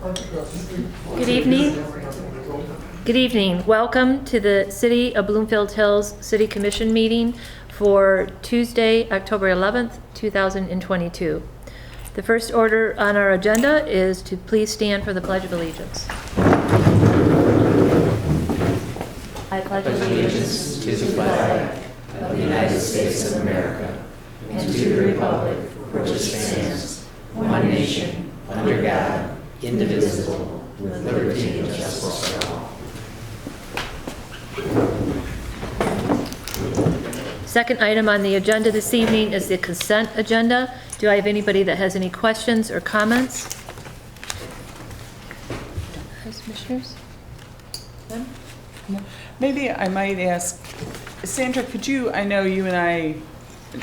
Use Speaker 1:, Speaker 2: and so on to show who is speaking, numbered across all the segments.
Speaker 1: Good evening. Good evening. Welcome to the City of Bloomfield Hills City Commission meeting for Tuesday, October 11th, 2022. The first order on our agenda is to please stand for the Pledge of Allegiance. I pledge allegiance to the flag of the United States of America and to the republic for which it stands, one nation, under God, indivisible, with liberty and justice for all. Second item on the agenda this evening is the consent agenda. Do I have anybody that has any questions or comments? Commissioners?
Speaker 2: Maybe I might ask, Sandra, could you, I know you and I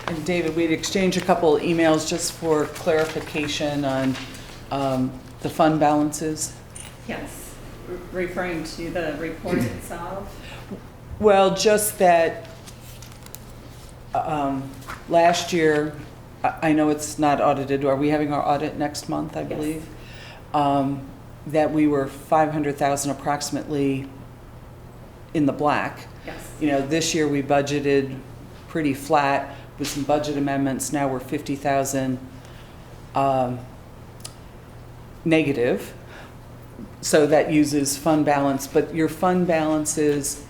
Speaker 2: and David, we'd exchanged a couple emails just for clarification on the fund balances.
Speaker 3: Yes, referring to the report itself.
Speaker 2: Well, just that last year, I know it's not audited. Are we having our audit next month, I believe? Yes. That we were 500,000 approximately in the black.
Speaker 3: Yes.
Speaker 2: You know, this year we budgeted pretty flat with some budget amendments. Now we're 50,000 negative. So that uses fund balance, but your fund balances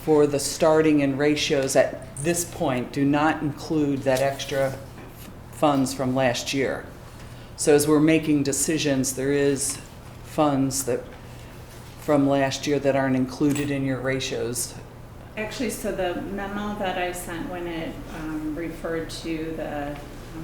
Speaker 2: for the starting and ratios at this point do not include that extra funds from last year. So as we're making decisions, there is funds that from last year that aren't included in your ratios.
Speaker 3: Actually, so the memo that I sent when it referred to the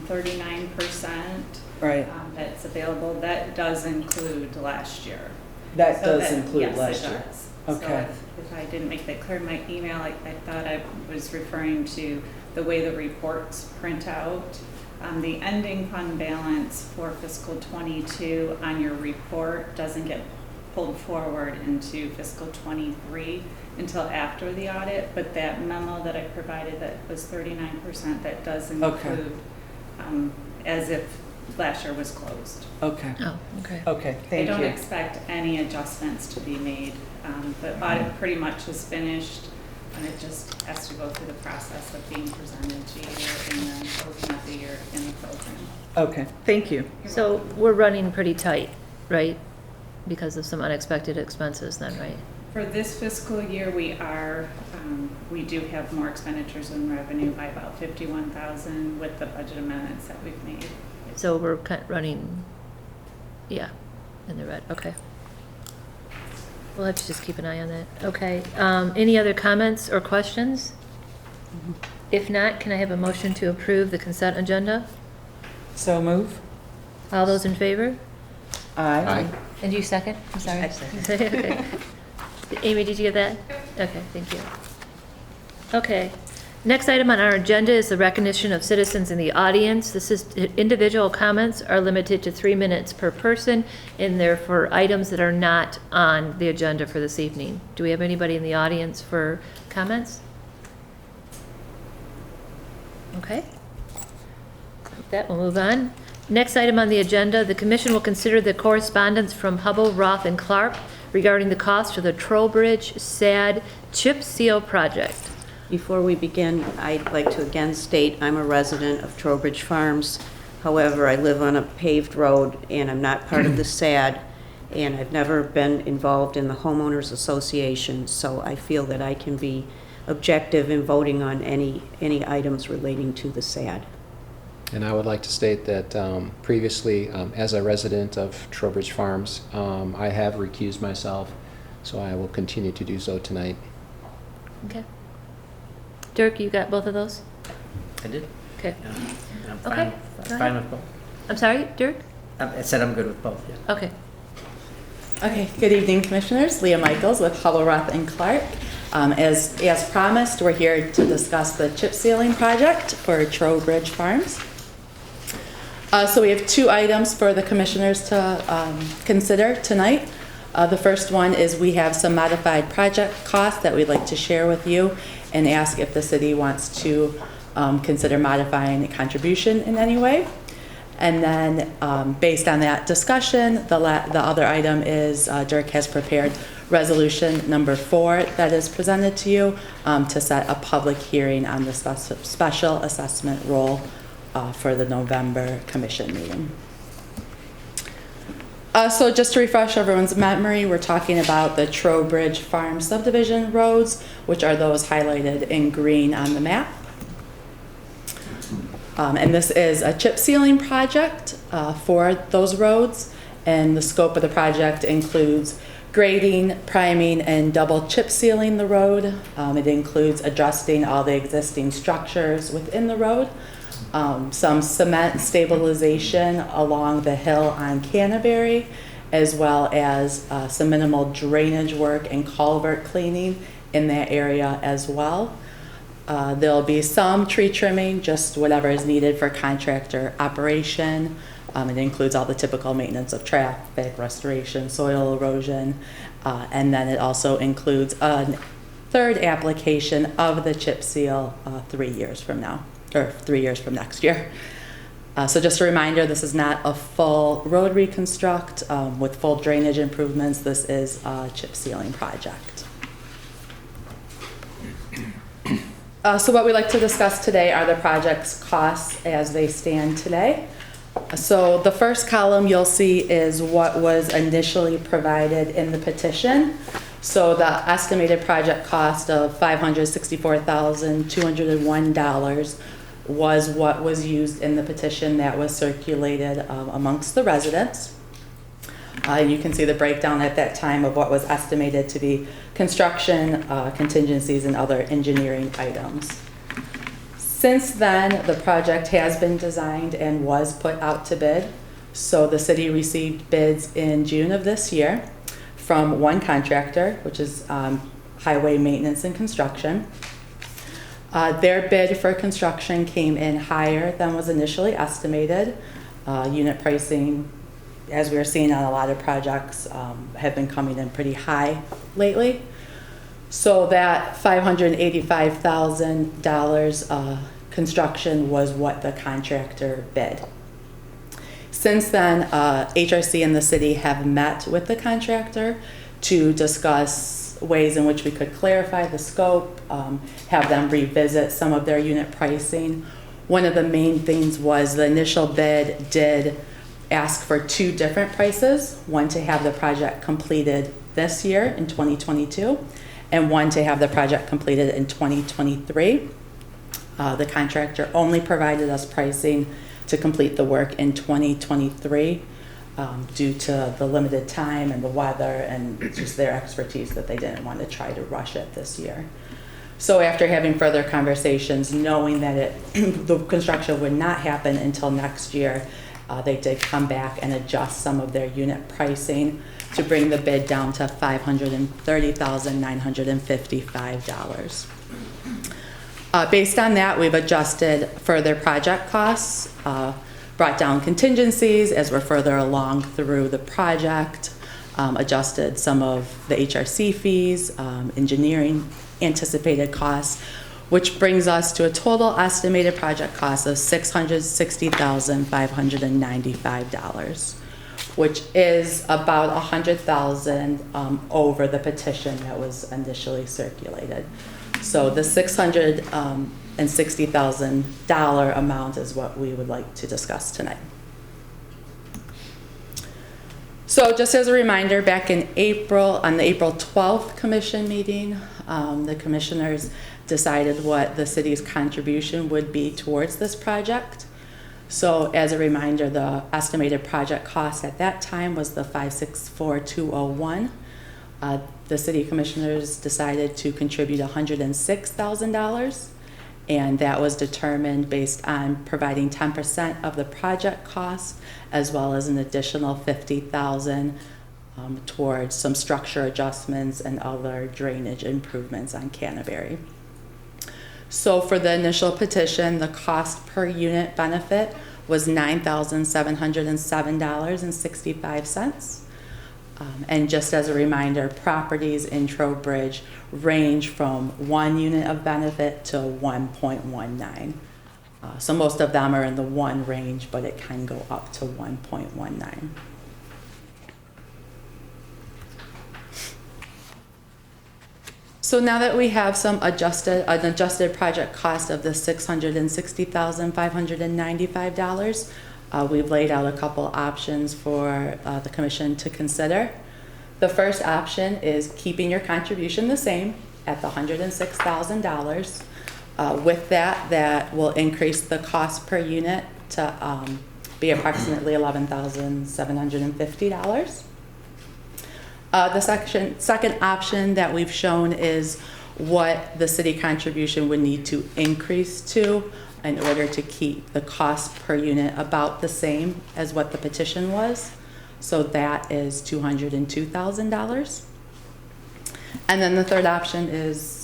Speaker 3: 39%
Speaker 2: Right.
Speaker 3: That's available, that does include last year.
Speaker 2: That
Speaker 3: So
Speaker 2: does include last
Speaker 3: yes, it
Speaker 2: year.
Speaker 3: does.
Speaker 2: Okay.
Speaker 3: So if I didn't make that clear in my email, I thought I was referring to the way the reports print out. The ending fund balance for fiscal 22 on your report doesn't get pulled forward into fiscal 23 until after the audit, but that memo that I provided that was 39%, that does include as if last year was closed.
Speaker 2: Okay.
Speaker 1: Oh, okay.
Speaker 2: Okay, thank you.
Speaker 3: I don't expect any adjustments to be made. The audit pretty much is finished, and it just has to go through the process of being presented to you and then closing out the year in the program.
Speaker 2: Okay, thank you.
Speaker 1: So we're running pretty tight, right? Because of some unexpected expenses then, right?
Speaker 3: For this fiscal year, we do have more expenditures than revenue by about 51,000 with the budget amendments that we've made.
Speaker 1: So we're running, yeah, in the red, okay. We'll have to just keep an eye on that. Okay, any other comments or questions? If not, can I have a motion to approve the consent agenda?
Speaker 2: So move.
Speaker 1: All those in favor?
Speaker 2: Aye.
Speaker 1: And you second? I'm sorry.
Speaker 4: I second.
Speaker 1: Okay. Amy, did you get that? Okay, thank you. Okay. Next item on our agenda is the recognition of citizens in the audience. This is individual comments are limited to 3 minutes per person, and they're for items that are not on the agenda for this evening. Do we have anybody in the audience for comments? Okay. With that, we'll move on. Next item on the agenda, the commission will consider the correspondence from Hubble, Roth, and Clark regarding the cost of the Trowbridge SAD chip seal project.
Speaker 4: Before we begin, I'd like to again state I'm a resident of Trowbridge Farms. However, I live on a paved road and I'm not part of the SAD, and I've never been involved in the homeowners association, so I feel that I can be objective in voting on any items relating to the SAD.
Speaker 5: And I would like to state that previously, as a resident of Trowbridge Farms, I have recused myself, so I will continue to do so tonight.
Speaker 1: Okay. Dirk, you got both of those?
Speaker 6: I did.
Speaker 1: Okay.
Speaker 6: Yeah. I'm
Speaker 1: Okay,
Speaker 6: fine,
Speaker 1: go
Speaker 6: fine
Speaker 1: ahead.
Speaker 6: with both.
Speaker 1: I'm sorry, Dirk?
Speaker 6: I said I'm good with both, yeah.
Speaker 1: Okay.
Speaker 7: Okay, good evening, Commissioners. Leah Michaels with Hubble, Roth, and Clark. As promised, we're here to discuss the chip sealing project for Trowbridge Farms. So we have 2 items for the Commissioners to consider tonight. The first one is we have some modified project costs that we'd like to share with you and ask if the city wants to consider modifying the contribution in any way. And then, based on that discussion, the other item is Dirk has prepared resolution number 4 that is presented to you to set a public hearing on the special assessment role for the November commission meeting. So just to refresh everyone's memory, we're talking about the Trowbridge Farm subdivision roads, which are those highlighted in green on the map. And this is a chip sealing project for those roads, and the scope of the project includes grading, priming, and double chip sealing the road. It includes adjusting all the existing structures within the road, some cement stabilization along the hill on Canterbury, as well as some minimal drainage work and culvert cleaning in that area as well. There'll be some tree trimming, just whatever is needed for contractor operation. It includes all the typical maintenance of traffic, restoration, soil erosion, and then it also includes a third application of the chip seal 3 years from now, or 3 years from next year. So just a reminder, this is not a full road reconstruct with full drainage improvements. This is a chip sealing project. So what we'd like to discuss today are the project's costs as they stand today. So the first column you'll see is what was initially provided in the petition. So the estimated project cost of $564,201 was what was used in the petition that was circulated amongst the residents. You can see the breakdown at that time of what was estimated to be construction, contingencies, and other engineering items. Since then, the project has been designed and was put out to bid. So the city received bids in June of this year from one contractor, which is Highway Maintenance and Construction. Their bid for construction came in higher than was initially estimated. Unit pricing, as we're seeing on a lot of projects, have been coming in pretty high lately. So that $585,000 construction was what the contractor bid. Since then, HRC and the city have met with the contractor to discuss ways in which we could clarify the scope, have them revisit some of their unit pricing. One of the main things was the initial bid did ask for 2 different prices, one to have the project completed this year in 2022, and one to have the project completed in 2023. The contractor only provided us pricing to complete the work in 2023 due to the limited time and the weather and just their expertise that they didn't want to try to rush it this year. So after having further conversations, knowing that the construction would not happen until next year, they did come back and adjust some of their unit pricing to bring the bid down to $530,955. Based on that, we've adjusted further project costs, brought down contingencies as we're further along through the project, adjusted some of the HRC fees, engineering anticipated costs, which brings us to a total estimated project cost of $660,595, which is about $100,000 over the petition that was initially circulated. So the $660,000 amount is what we would like to discuss tonight. So just as a reminder, back in April, on the April 12th commission meeting, the commissioners decided what the city's contribution would be towards this project. So as a reminder, the estimated project cost at that time was the $564,201. The city commissioners decided to contribute $106,000, and that was determined based on providing 10% of the project cost, as well as an additional $50,000 towards some structure adjustments and other drainage improvements on Canterbury. So for the initial petition, the cost per unit benefit was $9,707.65. And just as a reminder, properties in Trowbridge range from 1 unit of benefit to 1.19. So most of them are in the 1 range, but it can go up to 1.19. So now that we have an adjusted project cost of the $660,595, we've laid out a couple options for the commission to consider. The first option is keeping your contribution the same at the $106,000. With that, that will increase the cost per unit to be approximately $11,750. The second option that we've shown is what the city contribution would need to increase to in order to keep the cost per unit about the same as what the petition was. So that is $202,000. And then the third option is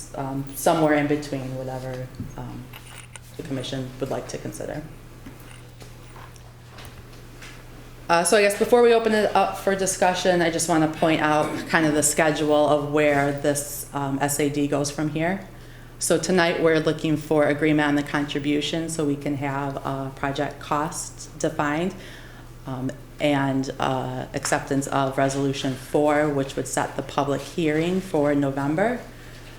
Speaker 7: somewhere in between, whatever the commission would like to consider. So I guess before we open it up for discussion, I just want to point out kind of the schedule of where this SAD goes from here. So tonight we're looking for agreement on the contribution so we can have project costs defined and acceptance of resolution 4, which would set the public hearing for November.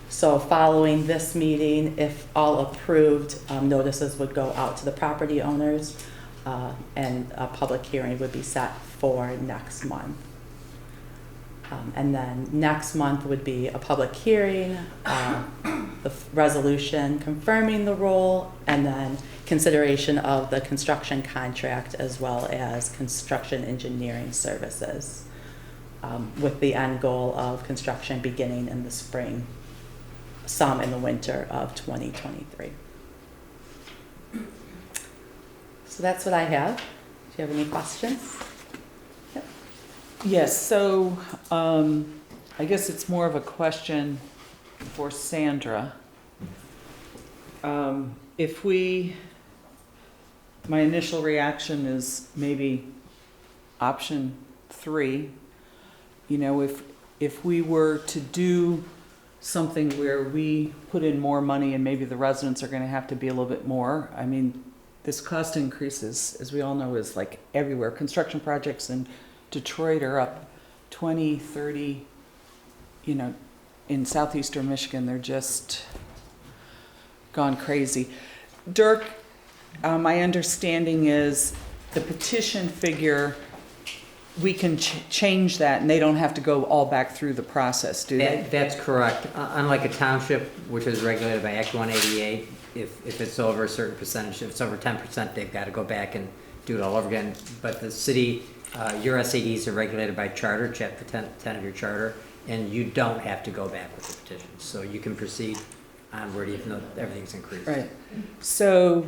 Speaker 7: So following this meeting, if all approved, notices would go out to the property owners. And a public hearing would be set for next month. And then next month would be a public hearing, the resolution confirming the role, and then consideration of the construction contract as well as construction engineering services, with the end goal of construction beginning in the spring, some in the winter of 2023. So that's what I have. Do you have any questions? Yep.
Speaker 2: Yes, so I guess it's more of a question for Sandra. My initial reaction is maybe option 3. You know, if we were to do something where we put in more money and maybe the residents are going to have to be a little bit more, I mean, this cost increases, as we all know, is like everywhere. Construction projects in Detroit are up 20, 30, you know, in southeastern Michigan, they're just gone crazy. Dirk, my understanding is the petition figure, we can change that and they don't have to go all back through the process, do they?
Speaker 6: That's correct. Unlike a township, which is regulated by Act 188, if it's over a certain percentage, if it's over 10%, they've got to go back and do it all over again. But the city, your SADs are regulated by charter, chapter 10 of your charter, and you don't have to go back with the petition. So you can proceed onward even though everything's increased.
Speaker 2: Right. So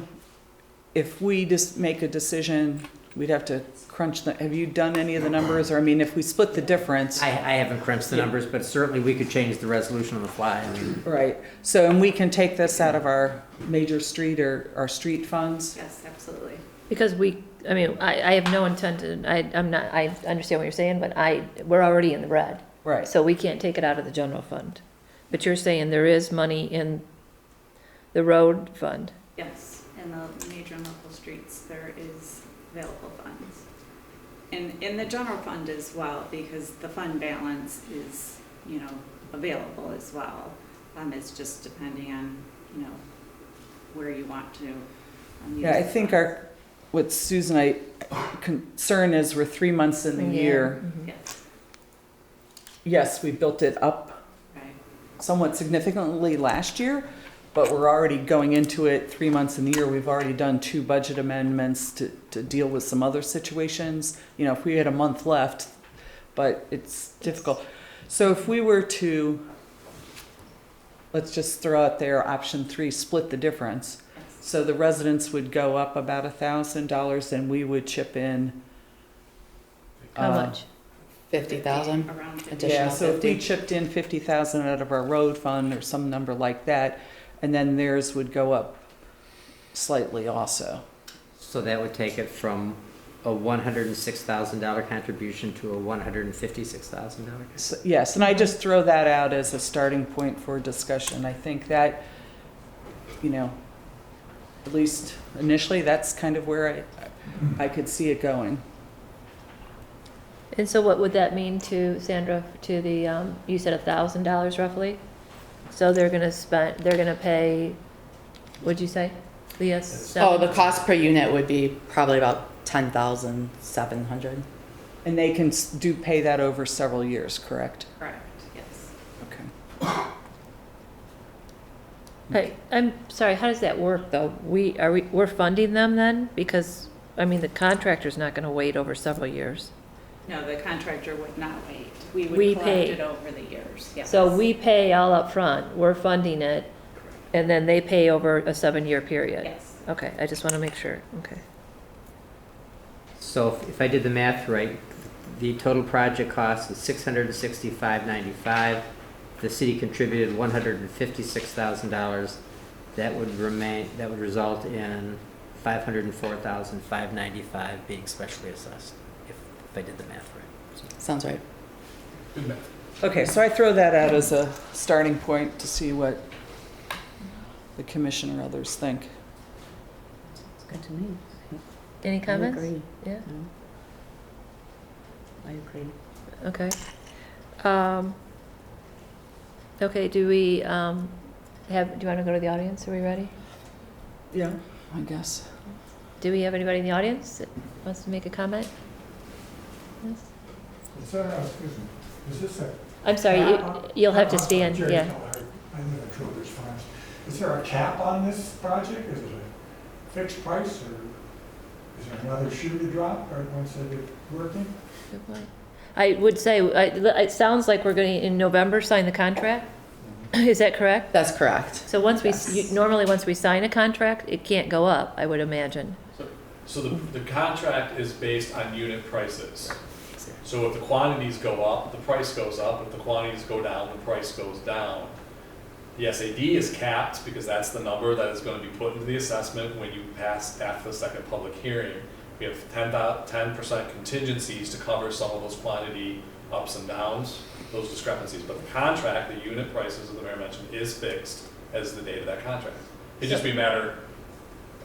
Speaker 2: if we just make a decision, we'd have to crunch the, have you done any of the numbers? Or I mean, if we split the difference.
Speaker 6: I haven't crunched the numbers, but certainly we could change the resolution on the fly. I mean,
Speaker 2: Right. So, and we can take this out of our major street or our street funds?
Speaker 3: Yes, absolutely.
Speaker 1: Because I have no intent to, I understand what you're saying, but we're already in the red.
Speaker 2: Right.
Speaker 1: So we can't take it out of the general fund. But you're saying there is money in the road fund?
Speaker 3: Yes, in the major and local streets, there is available funds. And in the general fund as well, because the fund balance is, you know, available as well. It's just depending on, you know, where you want to.
Speaker 2: Yeah, I think what Susan, concern is we're 3 months in the year.
Speaker 1: Mhm.
Speaker 3: Yes,
Speaker 2: Yes, we built it up
Speaker 3: right.
Speaker 2: somewhat significantly last year, but we're already going into it 3 months in the year. We've already done 2 budget amendments to deal with some other situations. You know, if we had a month left, but it's difficult. So if we were to, let's just throw out there option 3, split the difference.
Speaker 3: Yes.
Speaker 2: So the residents would go up about $1,000 and we would chip in.
Speaker 1: How much?
Speaker 7: 50,000.
Speaker 3: Around 50.
Speaker 7: Additional
Speaker 2: Yeah, so if we
Speaker 7: 50.
Speaker 2: chipped in 50,000 out of our road fund or some number like that, and then theirs would go up slightly also.
Speaker 6: so that would take it from a $106,000 contribution to a $156,000.
Speaker 2: So, yes, and I just throw that out as a starting point for discussion. I think that, you know, At least initially, that's kind of where I could see it going.
Speaker 1: And so what would that mean to Sandra, to the, you said $1,000 roughly? So they're gonna pay, what'd you say? Leah?
Speaker 7: Oh, the cost per unit would be probably about 10,700.
Speaker 2: And they can pay that over several years, correct?
Speaker 3: Correct, yes.
Speaker 2: Okay.
Speaker 1: I'm sorry, how does that work, though? We're funding them then? Because, I mean, the contractor's not gonna wait over several years.
Speaker 3: No, the contractor would not wait.
Speaker 1: We
Speaker 3: We would
Speaker 1: pay.
Speaker 3: collect it over the years, yes.
Speaker 1: So we pay all up front. We're funding it, and then they pay over a 7-year period?
Speaker 3: Yes.
Speaker 1: Okay, I just wanna make sure, okay.
Speaker 6: So if I did the math right, the total project cost is $665.95. The city contributed $156,000. That would result in $504,595 being specially assessed, if I did the math right. So-
Speaker 7: Sounds right.
Speaker 8: Good math.
Speaker 2: Okay, so I throw that out as a starting point to see what the commission or others think.
Speaker 4: It's good to me.
Speaker 1: Any comments?
Speaker 4: I agree.
Speaker 1: Yeah,
Speaker 4: No. I agree.
Speaker 1: okay. Okay, do we, do you wanna go to the audience? Are we ready?
Speaker 2: Yeah, I guess.
Speaker 1: Do we have anybody in the audience that wants to make a comment? Yes?
Speaker 8: Excuse me, is this a?
Speaker 1: I'm sorry, you'll have to stand,
Speaker 8: Jerry
Speaker 1: yeah.
Speaker 8: Miller. I live at Trowbridge Farms. Is there a cap on this project? Is it a fixed price, or is there another shoe to drop right once they get working?
Speaker 1: Good point. I would say, it sounds like we're going to, in November, sign the contract. Is that correct?
Speaker 7: That's correct.
Speaker 1: So once
Speaker 7: Yes.
Speaker 1: normally, once we sign a contract, it can't go up, I would imagine.
Speaker 9: So the contract is based on unit prices. So if the quantities go up, the price goes up. If the quantities go down, the price goes down. The SAD is capped because that's the number that is going to be put into the assessment when you pass after the second public hearing. We have 10% contingencies to cover some of those quantity ups and downs, those discrepancies. But the contract, the unit prices, as the mayor mentioned, is fixed as the date of that contract. It just be a matter,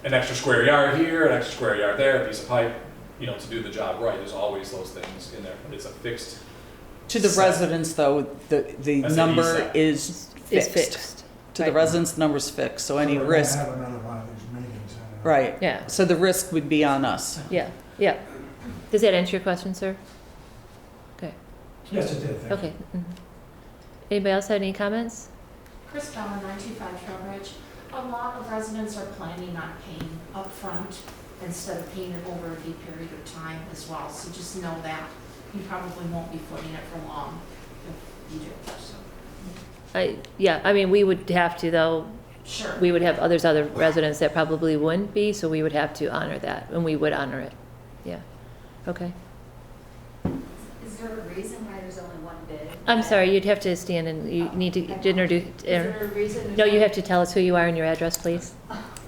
Speaker 9: an extra square yard here, an extra square yard there, a piece of pipe, to do the job right. There's always those things in there, but it's a fixed.
Speaker 2: To the
Speaker 9: set.
Speaker 2: residents, though, the
Speaker 9: That's
Speaker 2: number
Speaker 9: set.
Speaker 2: is
Speaker 1: It's
Speaker 2: fixed.
Speaker 1: fixed.
Speaker 2: To the
Speaker 1: Right.
Speaker 2: residents, the number's fixed, so any
Speaker 8: we're gonna
Speaker 2: risk,
Speaker 8: have another one of these meetings.
Speaker 2: right.
Speaker 1: Yeah.
Speaker 2: So the risk would be on us.
Speaker 1: Yeah, yeah. Does that answer your question, sir? Okay,
Speaker 8: Yes, it did, thank you.
Speaker 1: okay. Mhm. Anybody else have any comments?
Speaker 10: Chris Bella, 925 Trowbridge. A lot of residents are planning on paying upfront instead of paying it over a period of time as well. So just know that you probably won't be footing it for long if you do. So.
Speaker 1: I mean, we would have to, though,
Speaker 10: Sure.
Speaker 1: we would have other residents that probably wouldn't be, so we would have to honor that, and we would honor it. Yeah, okay.
Speaker 11: Is there a reason why there's only one bid?
Speaker 1: I'm sorry, you'd have to stand and you need to introduce.
Speaker 11: Is there a reason?
Speaker 1: No, you have to tell us who you are and your address, please.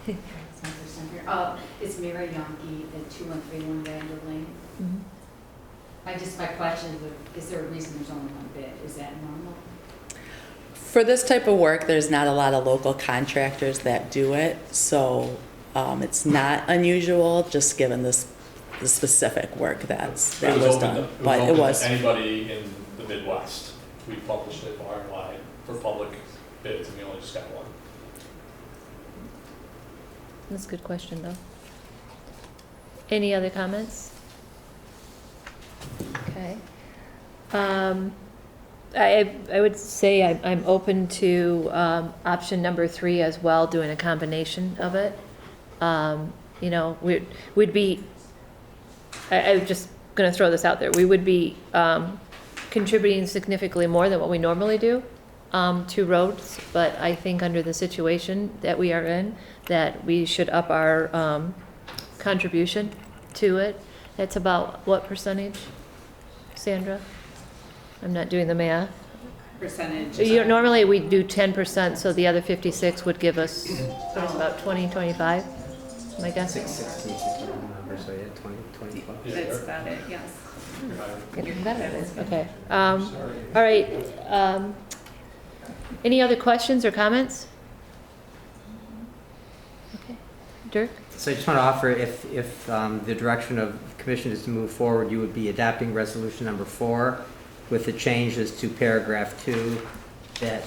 Speaker 11: It's my first time here. It's Mary Yonke at 2131 Randall Lane.
Speaker 1: Mhm.
Speaker 11: My question is there a reason there's only one bid? Is that normal?
Speaker 7: For this type of work, there's not a lot of local contractors that do it, so it's not unusual, just given the specific work that was done. But it
Speaker 9: open
Speaker 7: was.
Speaker 9: to anybody in the Midwest. We published it far and wide for public bids, and we only just got one.
Speaker 1: That's a good question, though. Any other comments? Okay. I would say I'm open to option number 3 as well, doing a combination of it. We'd be, I'm just going to throw this out there, we would be contributing significantly more than what we normally do to roads, but I think under the situation that we are in, that we should up our contribution to it. That's about what percentage, Sandra? I'm not doing the math.
Speaker 3: Percentage.
Speaker 1: Normally, we do 10%, so the other 56 would give us, what is it, about 20, 25, my guess?
Speaker 6: 660 is the number, so yeah, 20, 25.
Speaker 3: That's about it, yes.
Speaker 1: Getting better at it, okay. All right, any other questions or comments? Okay. Dirk?
Speaker 6: So I just want to offer, if the direction of the commission is to move forward, you would be adopting resolution number 4 with the changes to paragraph 2, that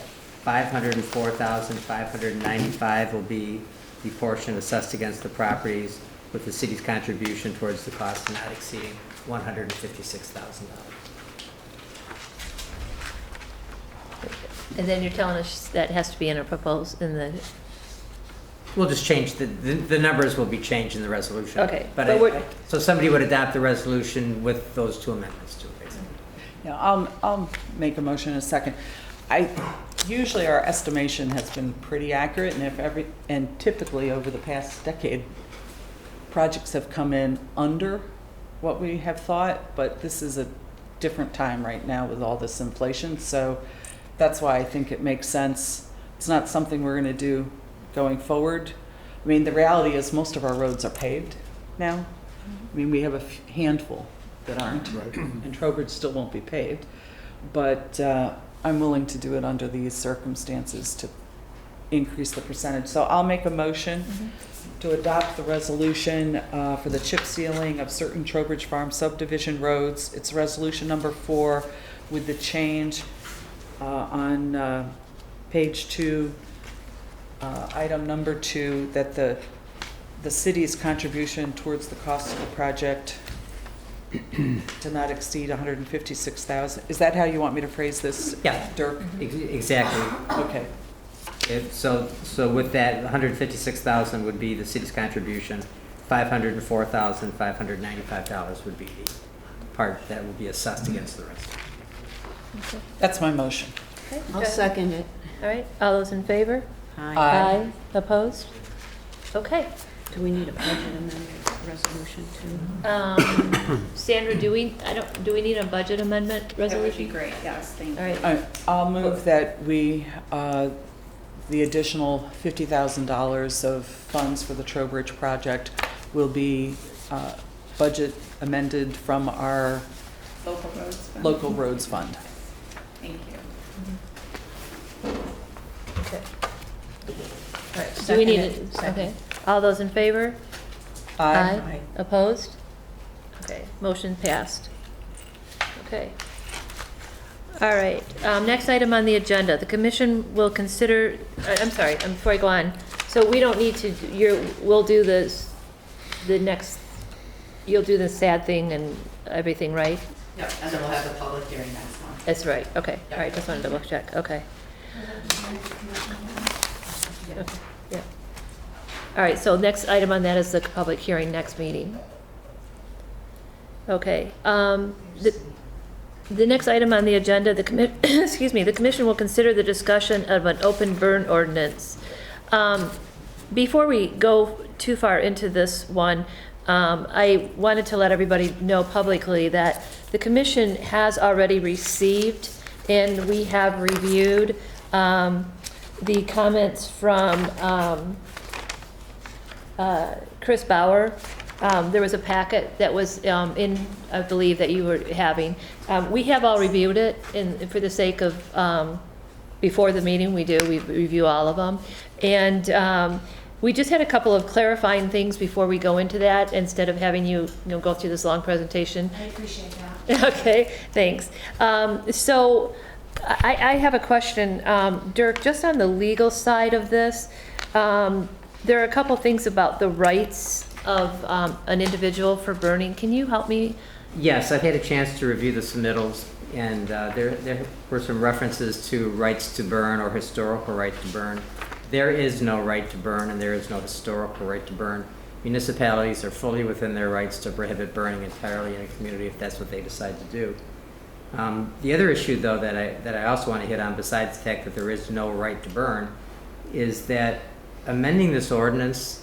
Speaker 6: $504,595 will be the portion assessed against the properties, with the city's contribution towards the cost not exceeding $156,000.
Speaker 1: And then you're telling us that has to be in a proposed, in the,
Speaker 6: We'll just change, the numbers will be changed in the resolution.
Speaker 1: Okay,
Speaker 6: But
Speaker 1: but we're-
Speaker 6: so somebody would adopt the resolution with those 2 amendments to it, basically.
Speaker 2: Yeah, I'll make a motion in a second. Usually our estimation has been pretty accurate, and typically over the past decade, projects have come in under what we have thought, but this is a different time right now with all this inflation, so that's why I think it makes sense. It's not something we're gonna do going forward. I mean, the reality is most of our roads are paved now. I mean, we have a handful that aren't, and Trowbridge still won't be paved, but I'm willing to do it under these circumstances to increase the percentage. So I'll make a motion to adopt the resolution for the chip sealing of certain Trowbridge Farm subdivision roads. It's resolution number 4 with the change on page 2, item number 2, that the city's contribution towards the cost of the project to not exceed $156,000. Is that how you want me to phrase this,
Speaker 6: Yeah.
Speaker 2: Dirk?
Speaker 6: Exactly.
Speaker 2: Okay.
Speaker 6: So with that, 156,000 would be the city's contribution. $504,595 would be the part that will be assessed against the rest.
Speaker 2: That's my motion.
Speaker 1: Okay,
Speaker 4: I'll
Speaker 1: good.
Speaker 4: second it.
Speaker 1: All right, all those in favor?
Speaker 2: Aye.
Speaker 1: Opposed? Okay.
Speaker 4: Do we need a budget amendment resolution too?
Speaker 1: Sandra, do we need a budget amendment
Speaker 3: That would be
Speaker 1: resolution?
Speaker 3: great, yes, thank you.
Speaker 1: All right,
Speaker 2: I'll move that we, the additional $50,000 of funds for the Trowbridge project will be budget amended from our
Speaker 3: Local roads. fund.
Speaker 2: local roads fund.
Speaker 3: Thank you.
Speaker 1: okay. All right, do we need it? Okay. All those in favor?
Speaker 2: Aye.
Speaker 1: Opposed? Okay, motion passed. Okay. All right, next item on the agenda, the commission will consider, I'm sorry, before I go on, so we don't need to, we'll do this, the next, you'll do the sad thing and everything, right?
Speaker 7: Yep, and then we'll have the public hearing next month.
Speaker 1: That's right, okay, all right, just wanted to double check, okay. Okay, yeah. All right, so next item on that is the public hearing next meeting. Okay, the next item on the agenda, excuse me, the commission will consider the discussion of an open burn ordinance. Before we go too far into this one, I wanted to let everybody know publicly that the commission has already received and we have reviewed the comments from Chris Bauer. There was a packet that was in, I believe, that you were having. We have all reviewed it, and for the sake of, before the meeting, we review all of them. And we just had a couple of clarifying things before we go into that, instead of having you go through this long presentation.
Speaker 10: I appreciate that.
Speaker 1: Okay, thanks. So I have a question, Dirk, just on the legal side of this. There are a couple things about the rights of an individual for burning. Can you help me?
Speaker 6: Yes, I've had a chance to review the submittals, and there were some references to rights to burn or historical right to burn. There is no right to burn, and there is no historical right to burn. Municipalities are fully within their rights to prohibit burning entirely in a community if that's what they decide to do. The other issue, though, that I also want to hit on, besides the fact that there is no right to burn, is that amending this ordinance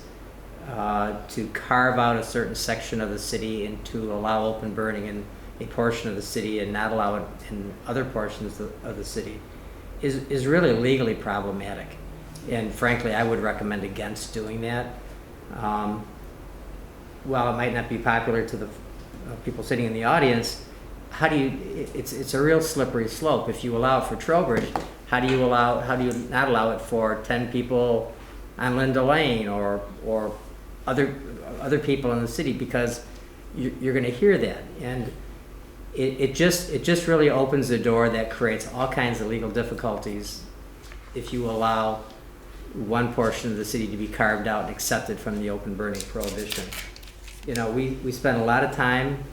Speaker 6: to carve out a certain section of the city and to allow open burning in a portion of the city and not allow it in other portions of the city is really legally problematic. And frankly, I would recommend against doing that. While it might not be popular to the people sitting in the audience, it's a real slippery slope. If you allow it for Trowbridge, how do you not allow it for 10 people on Linda Lane or other people in the city, because you're going to hear that, and it just really opens the door that creates all kinds of legal difficulties if you allow one portion of the city to be carved out and accepted from the open burning prohibition. You know, we spent a lot of time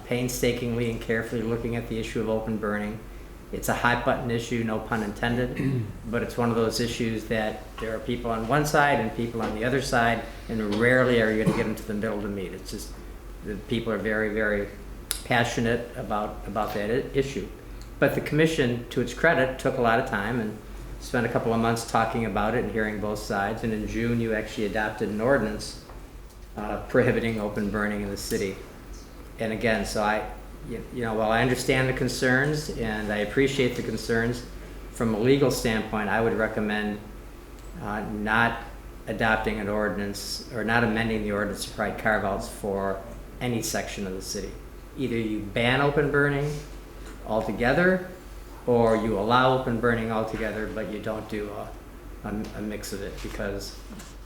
Speaker 6: painstakingly and carefully looking at the issue of open burning. It's a hot button issue, no pun intended, but it's one of those issues that there are people on one side and people on the other side, and rarely are you going to get into the middle to meet. It's just the people are very, very passionate about that issue. But the commission, to its credit, took a lot of time and spent a couple of months talking about it and hearing both sides. And in June, you actually adopted an ordinance prohibiting open burning in the city. And again, so while I understand the concerns and I appreciate the concerns, from a legal standpoint, I would recommend not adopting an ordinance or not amending the ordinance to provide carve-outs for any section of the city. Either you ban open burning altogether, or you allow open burning altogether, but you don't do a mix of it. Because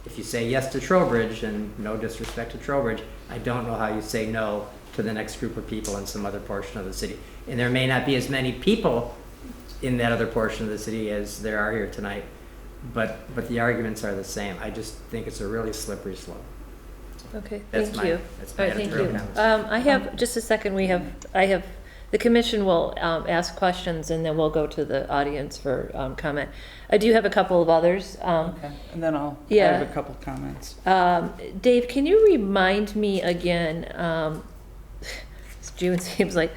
Speaker 6: if you say yes to Trowbridge, and no disrespect to Trowbridge, I don't know how you say no to the next group of people in some other portion of the city. And there may not be as many people in that other portion of the city as there are here tonight, but the arguments are the same. I just think it's a really slippery slope.
Speaker 1: Okay,
Speaker 6: That's
Speaker 1: thank you.
Speaker 6: that's
Speaker 1: All
Speaker 6: my
Speaker 1: right, thank
Speaker 6: editorial
Speaker 1: you.
Speaker 6: comments.
Speaker 1: I have, just a second, the commission will ask questions, and then we'll go to the audience for comment. I do have a couple of others.
Speaker 2: Okay, and then I
Speaker 1: Yeah.
Speaker 2: have a couple comments.
Speaker 1: Dave, can you remind me again, June seems like,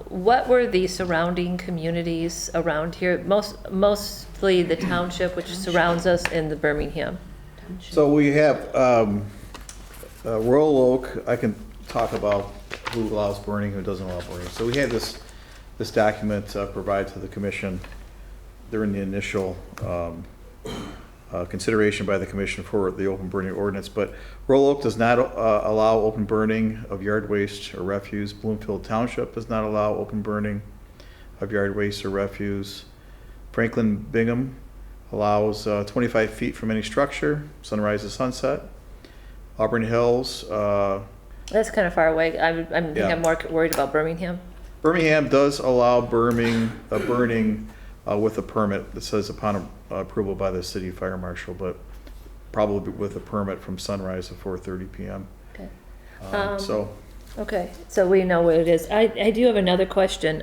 Speaker 1: what were the surrounding communities around here? Mostly the township, which surrounds us, in the Birmingham.
Speaker 12: So we have Royal Oak. I can talk about who allows burning, who doesn't allow burning. So we had this document provided to the commission during the initial consideration by the commission for the open burning ordinance. But Royal Oak does not allow open burning of yard waste or refuse. Bloomfield Township does not allow open burning of yard waste or refuse. Franklin Bingham allows 25 feet from any structure, sunrise to sunset. Auburn Hills.
Speaker 1: That's kind of far away. I'm
Speaker 12: Yeah.
Speaker 1: more worried about Birmingham.
Speaker 12: Birmingham does allow burning with a permit that says upon approval by the city fire marshal, but probably with a permit from sunrise to 4:30 p.m.
Speaker 1: Okay.
Speaker 12: Okay,
Speaker 1: so we know what it is. I do have another question.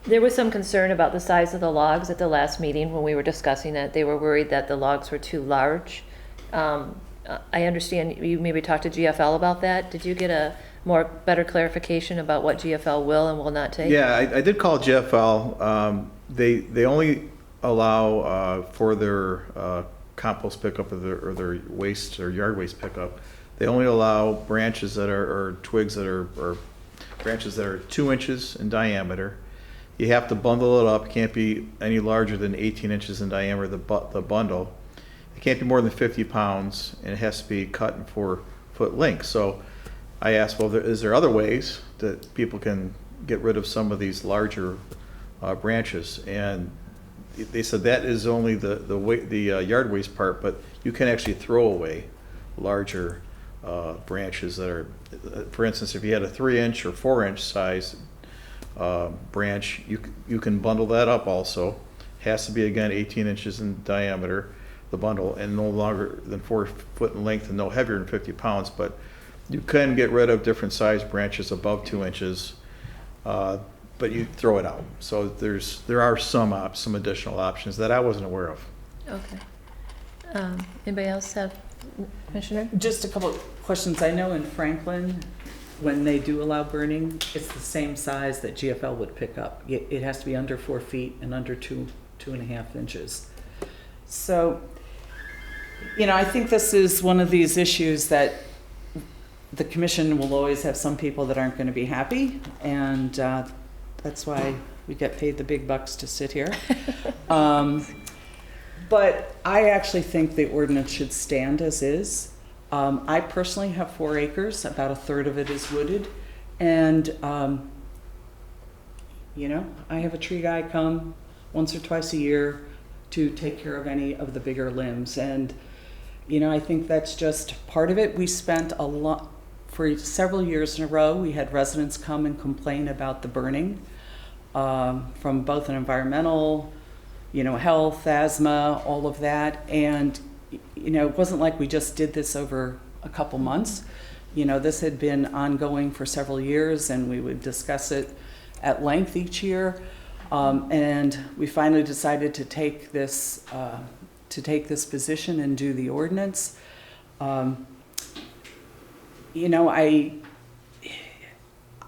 Speaker 1: There was some concern about the size of the logs at the last meeting when we were discussing it. They were worried that the logs were too large. I understand you maybe talked to GFL about that. Did you get a better clarification about what GFL will and will not take?
Speaker 12: yeah, I did call GFL. They only allow for their compost pickup or their waste or yard waste pickup. They only allow branches that or twigs that or branches that are 2 inches in diameter. You have to bundle it up. It can't be any larger than 18 inches in diameter, the bundle. It can't be more than 50 pounds, and it has to be cut in 4-foot lengths. So I asked, well, is there other ways that people can get rid of some of these larger branches? And they said that is only the yard waste part, but you can actually throw away larger branches that are, for instance, if you had a 3-inch or 4-inch size branch, you can bundle that up also. Has to be, again, 18 inches in diameter, the bundle, and no longer than 4 foot in length and no heavier than 50 pounds. But you can get rid of different size branches above 2 inches, but you throw it out. So there are some additional options that I wasn't aware of.
Speaker 1: Okay. Anybody else have, Commissioner?
Speaker 2: Just a couple of questions. I know in Franklin, when they do allow burning, it's the same size that GFL would pick up. It has to be under 4 feet and under 2.5 inches. So, I think this is one of these issues that the commission will always have some people that aren't going to be happy, and that's why we get paid the big bucks to sit here. But I actually think the ordinance should stand as is. I personally have 4 acres, about a third of it is wooded, and I have a tree guy come once or twice a year to take care of any of the bigger limbs. And I think that's just part of it. We spent a lot, for several years in a row, we had residents come and complain about the burning from both an environmental, health, asthma, all of that. And, it wasn't like we just did this over a couple months. This had been ongoing for several years, and we would discuss it at length each year. And we finally decided to take this position and do the ordinance. I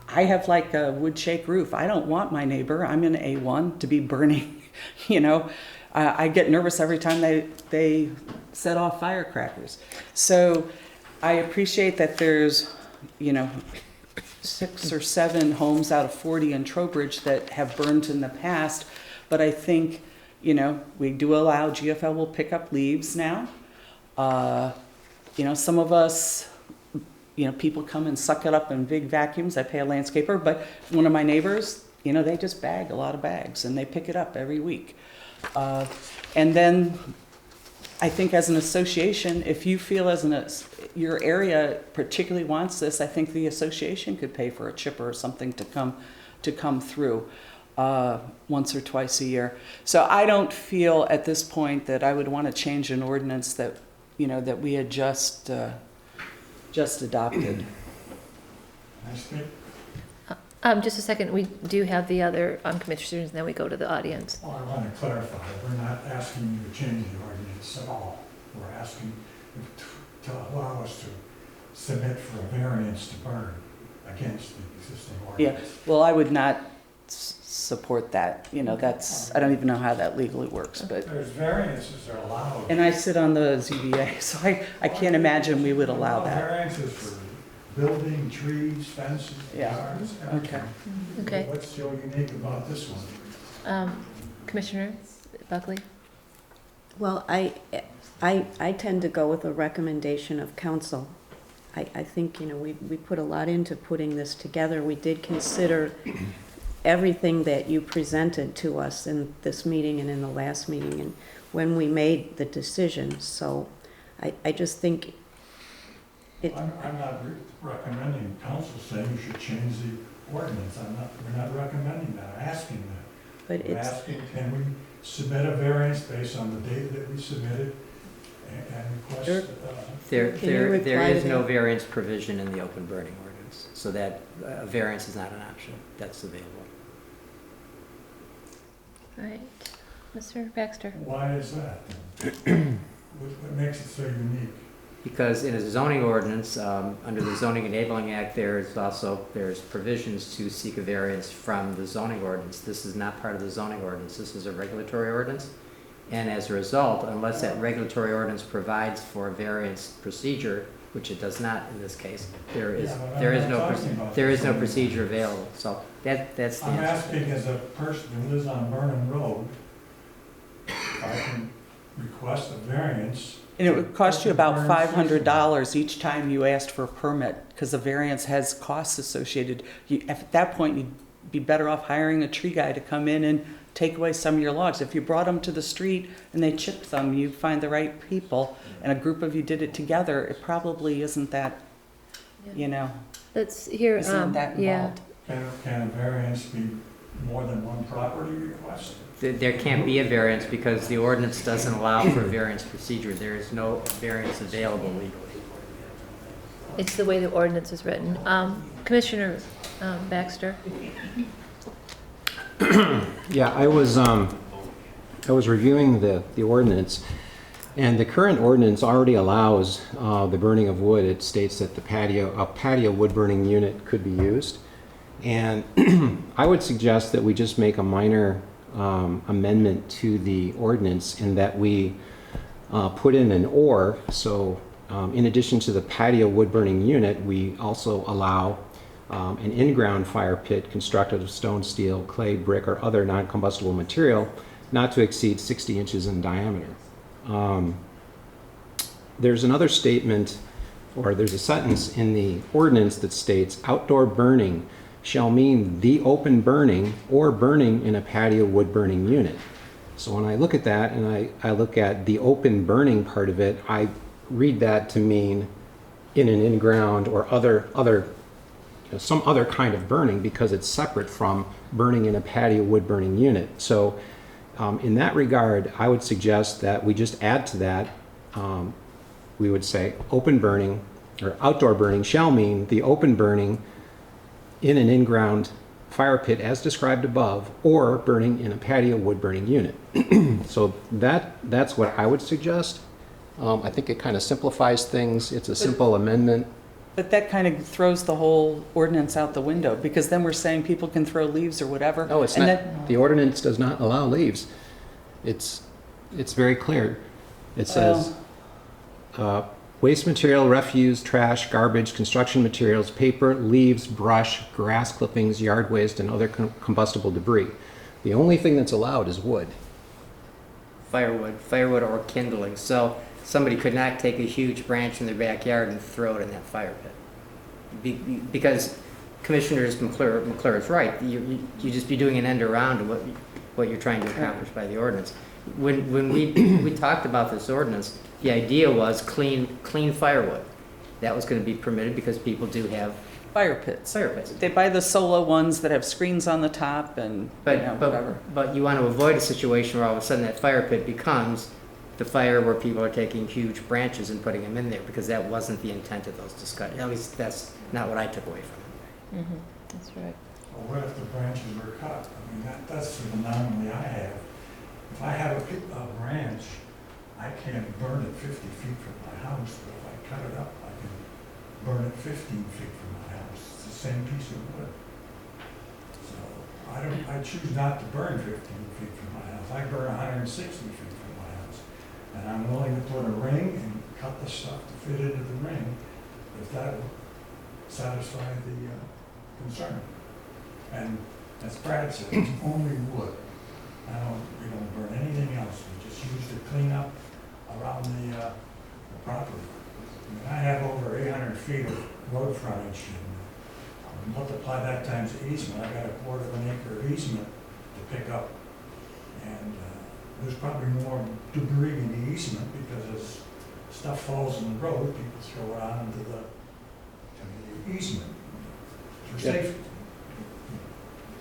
Speaker 2: have like a wood shake roof. I don't want my neighbor, I'm in A1, to be burning. I get nervous every time they set off firecrackers. So I appreciate that there's 6 or 7 homes out of 40 in Trowbridge that have burned in the past, but I think we do allow GFL will pick up leaves now. Some of us, people come and suck it up in big vacuums. I pay a landscaper, but one of my neighbors, they just bag a lot of bags and they pick it up every week. And then I think as an association, if you feel your area particularly wants this, I think the association could pay for a chipper or something to come through once or twice a year. So I don't feel at this point that I would want to change an ordinance that that we had just adopted.
Speaker 1: Just a second, we do have the other commissioners, and then we go to the audience.
Speaker 8: Well, I want to clarify, we're not asking you to change the ordinance at all. We're asking you to allow us to submit for a variance to burn against the existing
Speaker 2: Yeah,
Speaker 8: ordinance.
Speaker 2: well, I would not support that. I don't even know how that legally works, but.
Speaker 8: There's variances are allowed.
Speaker 2: And I sit on the ZBA, so I can't imagine we would allow that.
Speaker 8: Variances for building, trees, fences,
Speaker 2: Yeah.
Speaker 8: yards, everything.
Speaker 1: Okay.
Speaker 8: What's so unique about this one?
Speaker 1: Commissioner Buckley?
Speaker 4: Well, I tend to go with a recommendation of council. I think, we put a lot into putting this together. We did consider everything that you presented to us in this meeting and in the last meeting and when we made the decision. So I just think
Speaker 8: I'm not recommending council saying you should change the ordinance. We're not recommending that, asking that.
Speaker 4: But
Speaker 8: We're asking, can we submit a variance based on the data that we submitted and request?
Speaker 6: There
Speaker 4: Can you reply
Speaker 6: is
Speaker 4: to
Speaker 6: no
Speaker 4: that?
Speaker 6: variance provision in the open burning ordinance, so that a variance is not an option. That's available.
Speaker 1: All right. Mr. Baxter?
Speaker 8: Why is that? What makes it so unique?
Speaker 6: Because in a zoning ordinance, under the Zoning Enabling Act, there's provisions to seek a variance from the zoning ordinance. This is not part of the zoning ordinance. This is a regulatory ordinance. And as a result, unless that regulatory ordinance provides for a variance procedure, which it does not in this case, there is no procedure available. So that's the
Speaker 8: I'm
Speaker 6: answer.
Speaker 8: asking as a person who lives on Burnham Road, if I can request a variance.
Speaker 2: And it would cost you about $500 each time you asked for a permit, because the variance has costs associated. At that point, you'd be better off hiring a tree guy to come in and take away some of your logs. If you brought them to the street and they chipped them, you find the right people, and a group of you did it together, it probably isn't that,
Speaker 1: Let's hear,
Speaker 2: isn't that
Speaker 1: yeah.
Speaker 2: involved.
Speaker 8: Can a variance be more than one property request?
Speaker 6: There can't be a variance because the ordinance doesn't allow for a variance procedure. There is no variance available legally.
Speaker 1: It's the way the ordinance is written. Commissioner Baxter?
Speaker 5: Yeah, I was reviewing the ordinance, and the current ordinance already allows the burning of wood. It states that a patio wood burning unit could be used, and I would suggest that we just make a minor amendment to the ordinance in that we put in an or. So in addition to the patio wood burning unit, we also allow an in-ground fire pit constructed of stone, steel, clay, brick, or other non-combustible material not to exceed 60 inches in diameter. There's another statement, or there's a sentence in the ordinance that states outdoor burning shall mean the open burning or burning in a patio wood burning unit. So when I look at that and I look at the open burning part of it, I read that to mean in an in-ground or some other kind of burning, because it's separate from burning in a patio wood burning unit. So in that regard, I would suggest that we just add to that, we would say open burning or outdoor burning shall mean the open burning in an in-ground fire pit as described above, or burning in a patio wood burning unit. So that's what I would suggest. I think it kind of simplifies things. It's a simple amendment.
Speaker 2: But that kind of throws the whole ordinance out the window, because then we're saying people can throw leaves or whatever.
Speaker 5: No, it's
Speaker 2: and
Speaker 5: not.
Speaker 2: that-
Speaker 5: The ordinance does not allow leaves. It's very clear. It says, waste material, refuse, trash, garbage, construction materials, paper, leaves, brush, grass clippings, yard waste, and other combustible debris. The only thing that's allowed is wood.
Speaker 6: Firewood or kindling. So somebody could not take a huge branch in their backyard and throw it in that fire pit. Because Commissioner McClure is right. You just be doing an end around to what you're trying to accomplish by the ordinance. When we talked about this ordinance, the idea was clean firewood. That was going to be permitted because people do have
Speaker 2: Fire pits.
Speaker 6: fire pits.
Speaker 2: They buy the solo ones that have screens on the top and, whatever.
Speaker 6: But you want to avoid a situation where all of a sudden that fire pit becomes the fire where people are taking huge branches and putting them in there, because that wasn't the intent of those discussions. At least that's not what I took away from it.
Speaker 1: That's right.
Speaker 8: Well, what if the branches were cut? I mean, that's the anomaly I have. If I have a branch, I can't burn it 50 feet from my house, but if I cut it up, I can burn it 15 feet from my house. It's the same piece of wood. So I choose not to burn 15 feet from my house. I burn 160 feet from my house. And I'm willing to put a ring and cut the stuff to fit into the ring, if that will satisfy the concern. And as Brad said, it's only wood. We don't burn anything else. We just use to clean up around the property. I mean, I have over 800 feet of road frontage, and multiply that times the easement. I got a quarter of an acre of easement to pick up. And there's probably more debris in the easement, because as stuff falls in the road, people throw it out into the easement for safety.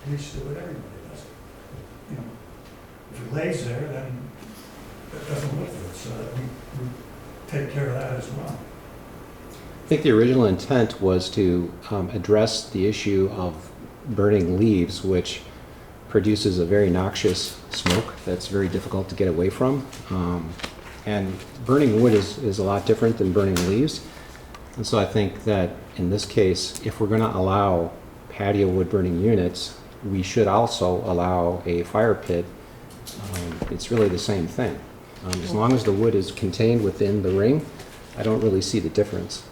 Speaker 8: Police do it, everybody does it. You know, if it lays there, then that doesn't look good, so that we take care of that as well.
Speaker 5: I think the original intent was to address the issue of burning leaves, which produces a very noxious smoke that's very difficult to get away from. And burning wood is a lot different than burning leaves. And so I think that in this case, if we're going to allow patio wood burning units, we should also allow a fire pit. It's really the same thing. As long as the wood is contained within the ring, I don't really see the difference.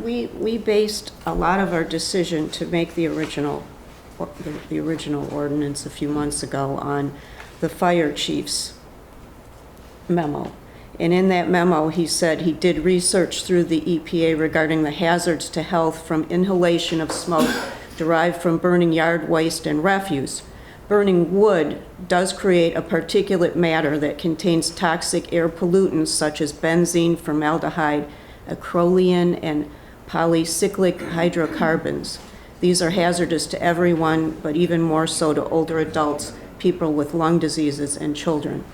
Speaker 4: We based a lot of our decision to make the original ordinance a few months ago on the fire chief's memo. And in that memo, he said he did research through the EPA regarding the hazards to health from inhalation of smoke derived from burning yard waste and refuse. Burning wood does create a particulate matter that contains toxic air pollutants such as benzene, formaldehyde, acrolein, and polycyclic hydrocarbons. These are hazardous to everyone, but even more so to older adults, people with lung diseases, and children.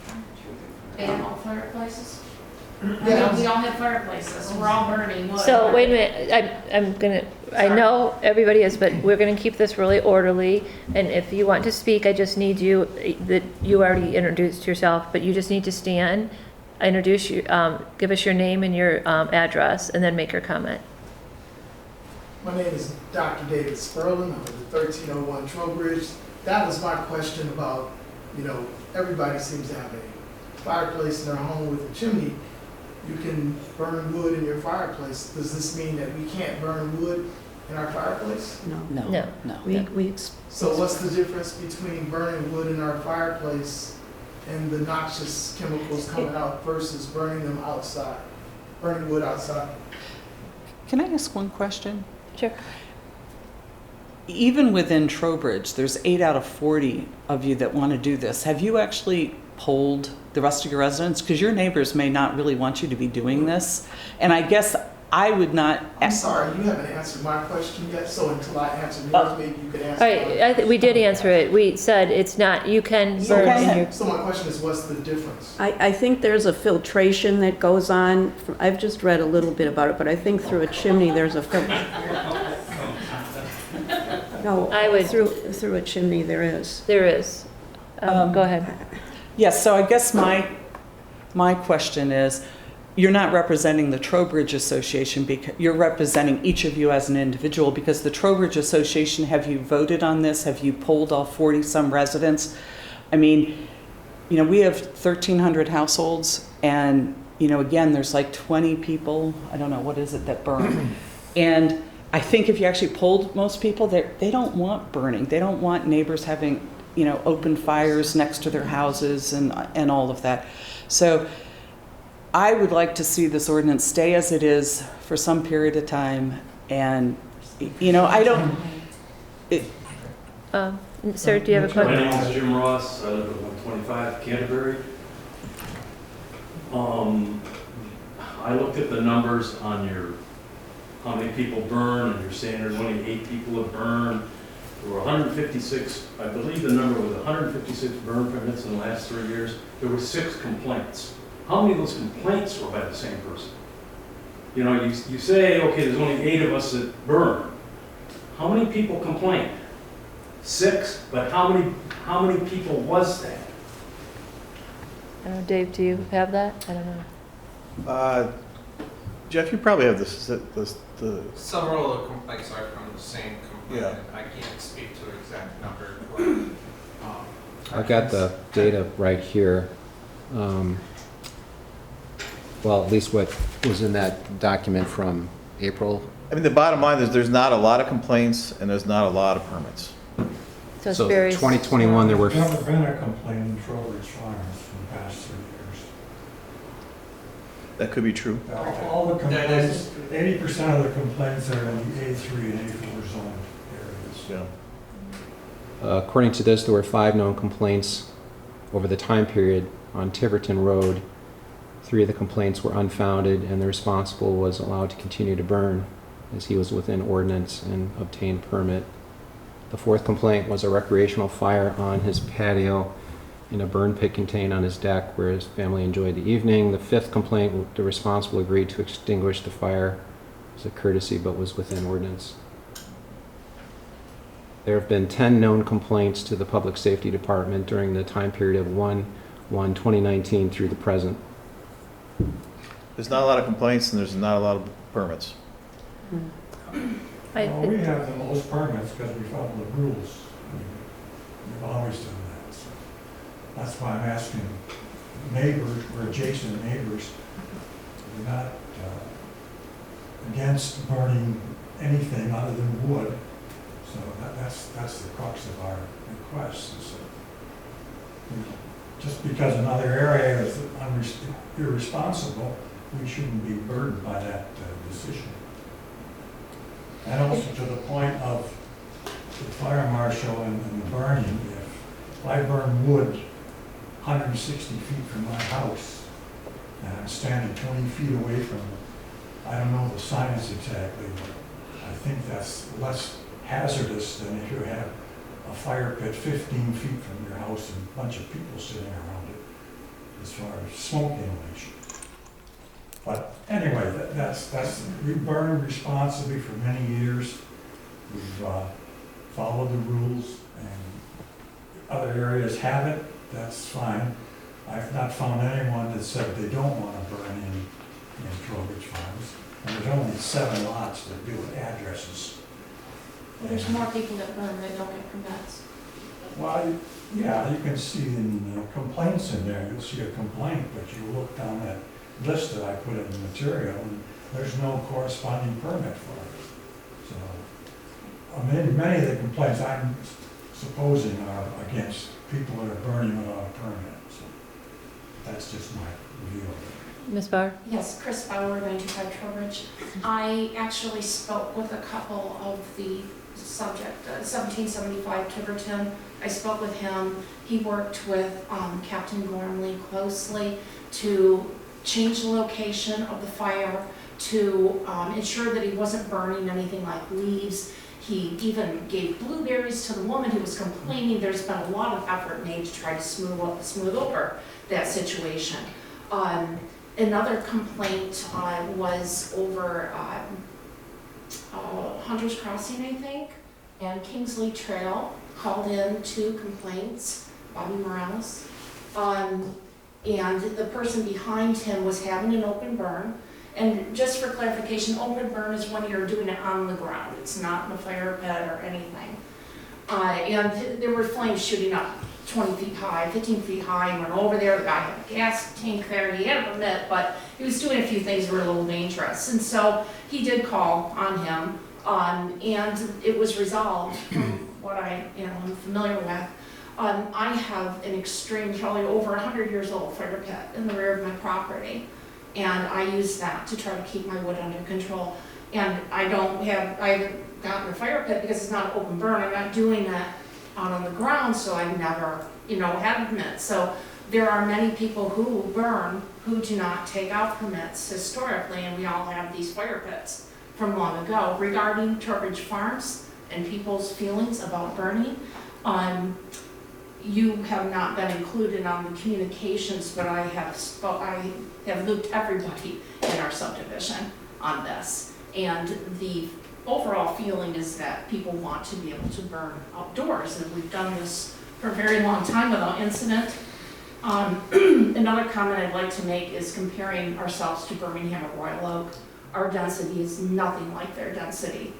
Speaker 10: And all fireplaces? I mean, we all have fireplaces, we're all burning wood.
Speaker 1: So, wait a minute, I know everybody is, but we're gonna keep this really orderly, and if you want to speak, I just need you, that you already introduced yourself, but you just need to stand, introduce you, give us your name and your address, and then make your comment.
Speaker 13: My name is Dr. David Sperlin. I'm at the 1301 Trowbridge. That was my question about, everybody seems to have a fireplace in their home with a chimney. You can burn wood in your fireplace. Does this mean that we can't burn wood in our fireplace?
Speaker 1: No.
Speaker 13: So what's the difference between burning wood in our fireplace and the noxious chemicals coming out versus burning them outside, burning wood outside?
Speaker 2: Can I ask one question?
Speaker 1: Sure.
Speaker 2: Even within Trowbridge, there's 8 out of 40 of you that want to do this. Have you actually polled the rest of your residents? Because your neighbors may not really want you to be doing this. And I guess I would not.
Speaker 13: I'm sorry, you haven't answered my question yet, so until I answer yours, maybe you can answer
Speaker 1: All right, we did answer it. We said it's not, you can burn in your,
Speaker 13: So my question is, what's the difference?
Speaker 4: I think there's a filtration that goes on. I've just read a little bit about it, but I think through a chimney there's a No,
Speaker 1: I would-
Speaker 4: through a chimney there is.
Speaker 1: there is. Go ahead.
Speaker 2: Yes, so I guess my question is, you're not representing the Trowbridge Association, because you're representing each of you as an individual, because the Trowbridge Association, have you voted on this? Have you polled all 40-some residents? I mean, you know, we have 1,300 households, and, you know, again, there's like 20 people, I don't know, what is it, that burn? And I think if you actually polled most people, they don't want burning. They don't want neighbors having, you know, open fires next to their houses and all of that. So I would like to see this ordinance stay as it is for some period of time. And, you know, I don't,
Speaker 1: Sir, do you have a
Speaker 14: My
Speaker 1: question?
Speaker 14: name is Jim Ross. I live at 125 Canterbury. I looked at the numbers on your, how many people burn, and you're saying there's only 8 people that burn. There were 156, I believe the number was 156 burn permits in the last 3 years. There were 6 complaints. How many of those complaints were by the same person? You know, you say, okay, there's only 8 of us that burn. How many people complained? 6, but how many people was that?
Speaker 1: Dave, do you have that? I don't know.
Speaker 12: Jeff, you probably have this.
Speaker 15: Several of the complaints are from the same complainant. I can't speak to an exact number.
Speaker 5: I've got the data right here. Well, at least what was in that document from April.
Speaker 12: I mean, the bottom line is there's not a lot of complaints and there's not a lot of permits.
Speaker 1: So it's
Speaker 5: So
Speaker 1: very
Speaker 5: 2021, there were,
Speaker 8: There's never been a complaint in Trowbridge Farms in the past 3 years.
Speaker 12: That could be true.
Speaker 8: All the complaints, 80% of the complaints are in the A3 and A4 zone areas.
Speaker 12: Yeah.
Speaker 5: according to this, there were 5 known complaints over the time period on Tiverton Road. 3 of the complaints were unfounded, and the responsible was allowed to continue to burn as he was within ordinance and obtained permit. The 4th complaint was a recreational fire on his patio in a burn pit contained on his deck where his family enjoyed the evening. The 5th complaint, the responsible agreed to extinguish the fire as a courtesy but was within ordinance. There have been 10 known complaints to the Public Safety Department during the time period of 1/1/2019 through the present.
Speaker 12: There's not a lot of complaints and there's not a lot of permits.
Speaker 8: Well, we have the most permits because we follow the rules. We've always done that. So that's why I'm asking neighbors, we're adjacent neighbors, we're not against burning anything other than wood. So that's the crux of our request. Is that, you know, just because another area is irresponsible, we shouldn't be burdened by that decision. And also to the point of the fire marshal and the burning, if I burn wood 160 feet from my house and I'm standing 20 feet away from it, I don't know the science exactly, but I think that's less hazardous than if you have a fire pit 15 feet from your house and a bunch of people sitting around it as far as smoke inhalation. But anyway, we burned responsibly for many years. We've followed the rules, and other areas have it, that's fine. I've not found anyone that said they don't want to burn in Trowbridge Farms. And there's only 7 lots that deal with addresses.
Speaker 10: Well, there's more people that burn that don't get permits.
Speaker 8: Well, yeah, you can see in complaints in there, you'll see a complaint, but you look down that list that I put in the material, and there's no corresponding permit for it. So, I mean, many of the complaints I'm supposing are against people that are burning without a permit. So that's just my view of it.
Speaker 1: Ms. Bauer?
Speaker 10: Yes, Chris Bauer, 95 Trowbridge. I actually spoke with a couple of the subject, 1775 Tiverton. I spoke with him. He worked with Captain Gormley closely to change the location of the fire, to ensure that he wasn't burning anything like leaves. He even gave blueberries to the woman who was complaining. There's been a lot of effort made to try to smooth over that situation. Another complaint was over Hunter's Crossing, I think, and Kingsley Trail called in 2 complaints, Bobby Morales. And the person behind him was having an open burn. And just for clarification, open burn is when you're doing it on the ground. It's not in a fire pit or anything. And there were flames shooting up 20 feet high, 15 feet high, and went over there. The guy had a gas tank there. He had a permit, but he was doing a few things that were a little dangerous. And so he did call on him, and it was resolved from what I'm familiar with. I have an extreme, probably over 100 years old fire pit in the rear of my property. And I use that to try to keep my wood under control. And I haven't gotten a fire pit because it's not an open burn. I'm not doing it out on the ground, so I've never, had permits. So there are many people who burn who do not take out permits historically, and we all have these fire pits from long ago. Regarding Trowbridge Farms and people's feelings about burning, you have not been included on the communications, but I have looped everybody in our subdivision on this. And the overall feeling is that people want to be able to burn outdoors, and we've done this for a very long time without incident. Another comment I'd like to make is comparing ourselves to Birmingham or Royal Oak. Our density is nothing like their density.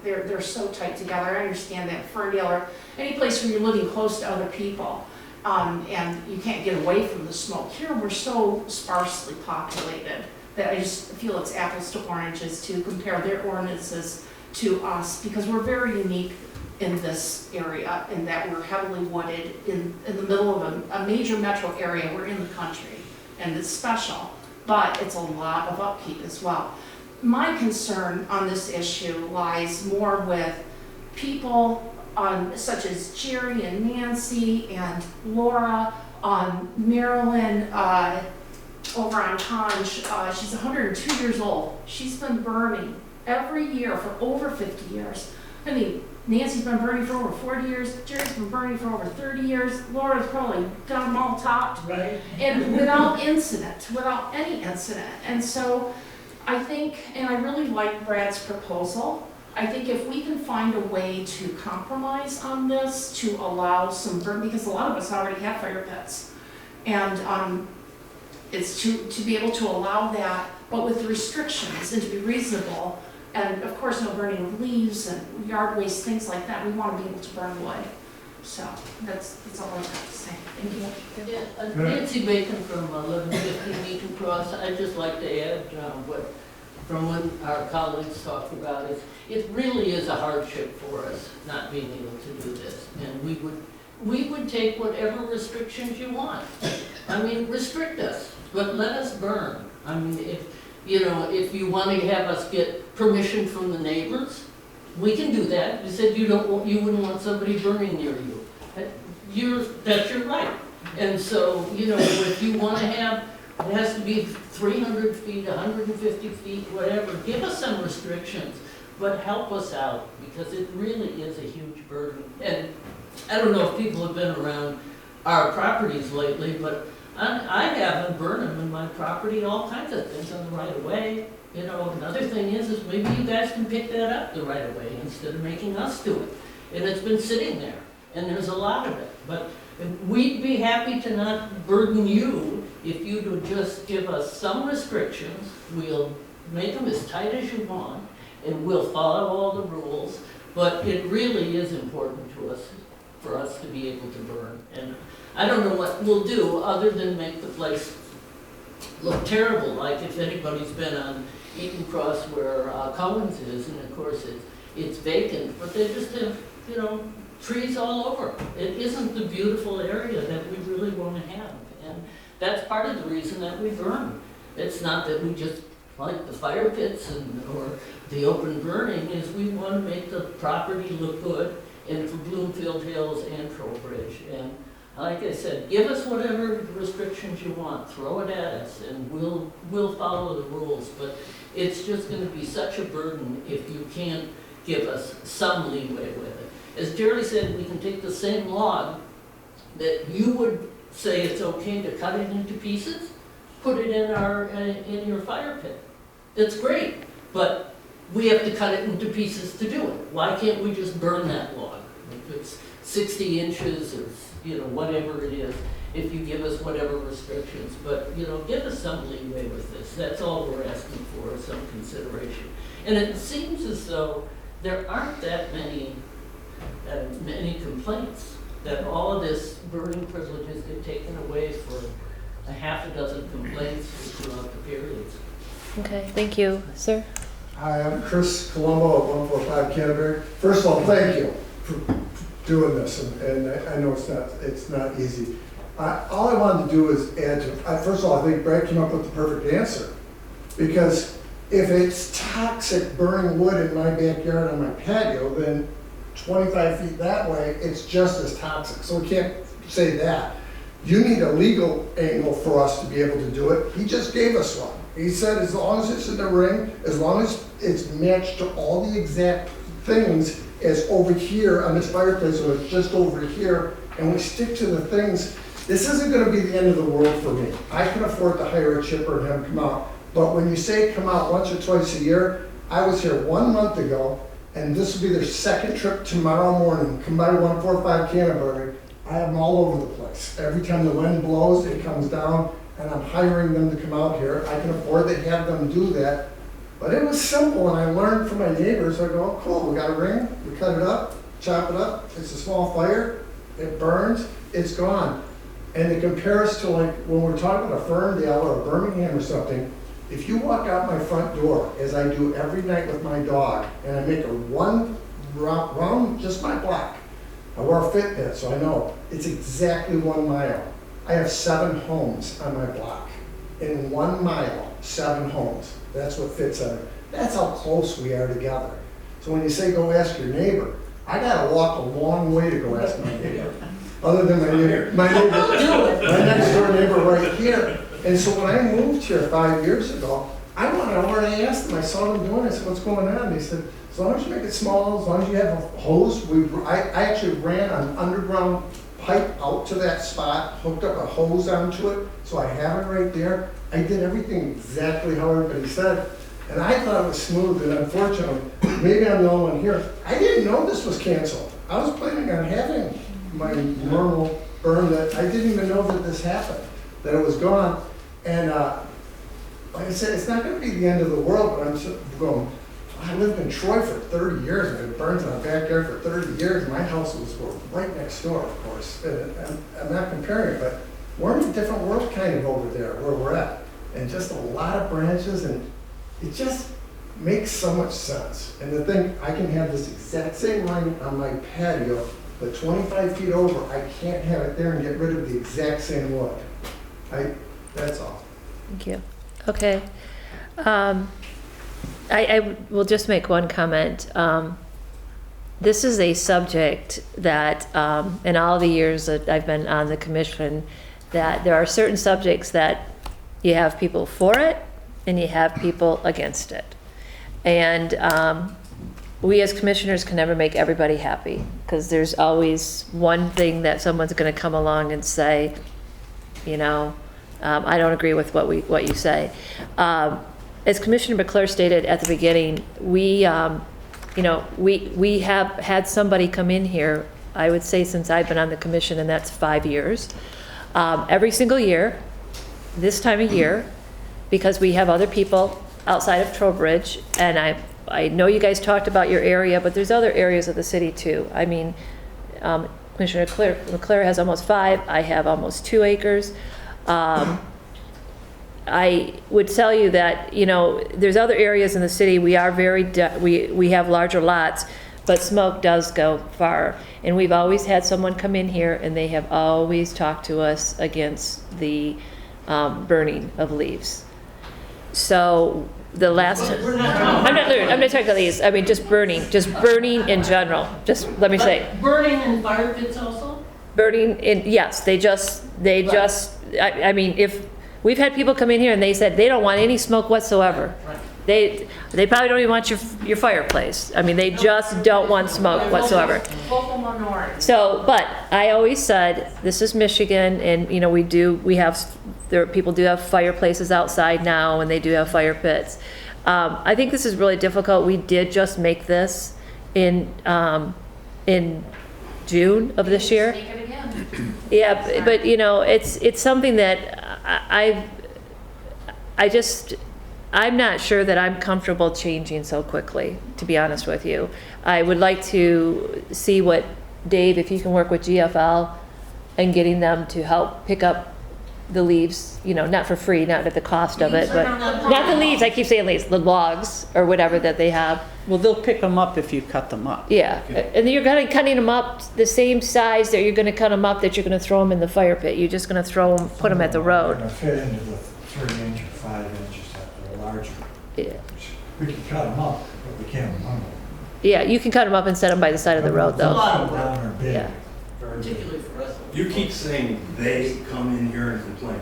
Speaker 10: They're so tight together. I understand that Ferndale or any place where you're living close to other people, and you can't get away from the smoke. Here we're so sparsely populated that I just feel it's apples to oranges to compare their ordinances to us, because we're very unique in this area in that we're heavily wooded in the middle of a major metro area. We're in the country, and it's special, but it's a lot of upkeep as well. My concern on this issue lies more with people such as Jerry and Nancy and Laura, Marilyn over on Conch. She's 102 years old. She's been burning every year for over 50 years. I mean, Nancy's been burning for over 40 years. Jerry's been burning for over 30 years. Laura's probably got them all topped. Right. And without any incident. And so I think, and I really like Brad's proposal, I think if we can find a way to compromise on this to allow some burn, because a lot of us already have fire pits, and it's to be able to allow that, but with restrictions and to be reasonable, and of course no burning of leaves and yard waste, things like that. We want to be able to burn wood. So that's all I have to say. Thank you.
Speaker 16: Yeah, Nancy Bacon from 1150 Meeting Cross. I'd just like to add what from when our colleagues talked about it. It really is a hardship for us not being able to do this, and we would take whatever restrictions you want. I mean, restrict us, but let us burn. I mean, if you want to have us get permission from the neighbors, we can do that. You said you wouldn't want somebody burning near you. That's your right. And so, if you want to have, it has to be 300 feet, 150 feet, whatever. Give us some restrictions, but help us out, because it really is a huge burden. And I don't know if people have been around our properties lately, but I haven't burned them in my property, all kinds of things on the right of way. Another thing is maybe you guys can pick that up the right of way instead of making us do it. And it's been sitting there, and there's a lot of it. But we'd be happy to not burden you if you would just give us some restrictions. We'll make them as tight as you want, and we'll follow all the rules. But it really is important to us, for us to be able to burn. And I don't know what we'll do other than make the place look terrible, like if anybody's been on Eaton Cross where Collins is, and of course it's vacant, but they just have, trees all over. It isn't the beautiful area that we really want to have, and that's part of the reason that we burn. It's not that we just like the fire pits or the open burning, is we want to make the property look good, and for Bloomfield Hills and Trowbridge. And like I said, give us whatever restrictions you want, throw it at us, and we'll follow the rules. But it's just going to be such a burden if you can't give us some leeway with it. As Jerry said, we can take the same log that you would say it's okay to cut it into pieces, put it in your fire pit. It's great, but we have to cut it into pieces to do it. Why can't we just burn that log? If it's 60 inches or, whatever it is, if you give us whatever restrictions. But, give us some leeway with this. That's all we're asking for, is some consideration. And it seems as though there aren't that many complaints, that all of this burning privileges get taken away for a half a dozen complaints throughout the periods.
Speaker 1: Okay, thank you. Sir?
Speaker 13: Hi, I'm Chris Colombo at 145 Canterbury. First of all, thank you for doing this, and I know it's not easy. All I wanted to do is add to, first of all, I think Brad came up with the perfect answer, because if it's toxic burning wood in my backyard on my patio, then 25 feet that way, it's just as toxic. So we can't say that. You need a legal angle for us to be able to do it. He just gave us one. He said as long as it's in the ring, as long as it's matched to all the exact things as over here on this fireplace, or it's just over here, and we stick to the things, this isn't going to be the end of the world for me. I can afford to hire a chipper and have him come out. But when you say come out once or twice a year, I was here 1 month ago, and this will be their second trip tomorrow morning. Come by 145 Canterbury. I have them all over the place. Every time the wind blows, it comes down, and I'm hiring them to come out here. I can afford to have them do that. But it was simple, and I learned from my neighbors. I go, oh, cool, we got a ring, we cut it up, chop it up. It's a small fire, it burns, it's gone. And to compare us to, like when we're talking about a Ferndale or a Birmingham or something, if you walk out my front door, as I do every night with my dog, and I make a one round, just my block, I wear a Fitbit, so I know it's exactly 1 mile. I have 7 homes on my block. In 1 mile, 7 homes. That's what fits on it. That's how close we are together. So when you say go ask your neighbor, I gotta walk a long way to go ask my neighbor. Other than my next door neighbor right here. And so when I moved here 5 years ago, I went over and I asked them, I saw them doing it, I said, what's going on? They said, as long as you make it small, as long as you have a hose, I actually ran an underground pipe out to that spot, hooked up a hose onto it, so I have it right there. I did everything exactly how everybody said, and I thought it was smooth, and unfortunately, maybe I'm the only one here, I didn't know this was canceled. I was planning on having my normal burn that, I didn't even know that this happened, that it was gone. And like I said, it's not going to be the end of the world, but I'm going, I lived in Troy for 30 years, and it burns in my backyard for 30 years. My house was right next door, of course. And I'm not comparing, but we're in a different world kind of over there where we're at. And just a lot of branches, and it just makes so much sense. And to think I can have this exact same ring on my patio, but 25 feet over, I can't have it there and get rid of the exact same wood. That's all.
Speaker 1: Thank you. Okay. I will just make one comment. This is a subject that, in all the years that I've been on the commission, that there are certain subjects that you have people for it and you have people against it. And we as commissioners can never make everybody happy, because there's always one thing that someone's going to come along and say, I don't agree with what you say. As Commissioner McClure stated at the beginning, we have had somebody come in here, I would say since I've been on the commission, and that's 5 years, every single year, this time of year, because we have other people outside of Trowbridge, and I know you guys talked about your area, but there's other areas of the city too. I mean, Commissioner McClure has almost 5, I have almost 2 acres. I would tell you that, there's other areas in the city, we are we have larger lots, but smoke does go far. And we've always had someone come in here and they have always talked to us against the burning of leaves. So the last, I'm not talking about these, I mean, just burning in general, just, let me say.
Speaker 16: Burning in fire pits also?
Speaker 1: Burning in, yes, I mean, if, we've had people come in here and they said they don't want any smoke whatsoever. They probably don't even want your fireplace. I mean, they just don't want smoke whatsoever.
Speaker 10: Vocal minority.
Speaker 1: So, but I always said, this is Michigan, and, you know, people do have fireplaces outside now, and they do have fire pits. I think this is really difficult. We did just make this in June of this year.
Speaker 10: Make it again.
Speaker 1: Yeah, but you know, it's something that I'm not sure that I'm comfortable changing so quickly, to be honest with you. I would like to see what, Dave, if you can work with GFL and getting them to help pick up the leaves, you know, not for free, not at the cost of it, but not the leaves, I keep saying leaves, the logs or whatever that they have.
Speaker 2: Well, they'll pick them up if you cut them up.
Speaker 1: Yeah, and you're gonna cutting them up the same size that you're gonna cut them up, that you're gonna throw them in the fire pit. You're just gonna put them at the road.
Speaker 8: They're gonna fit into the 3 inch or 5 inches that they're larger.
Speaker 1: Yeah.
Speaker 8: We can cut them up, but we can't run them.
Speaker 1: Yeah, you can cut them up and set them by the side of the road, though.
Speaker 8: Down or big.
Speaker 1: Yeah.
Speaker 16: Particularly for us.
Speaker 14: You keep saying they come in here and complain.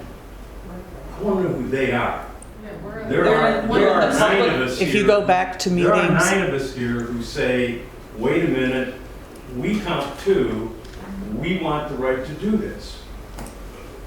Speaker 14: I want to know who they are. There are 9 of us here.
Speaker 2: If you go back to meetings.
Speaker 14: There are 9 of us here who say, wait a minute, we count 2, we want the right to do this.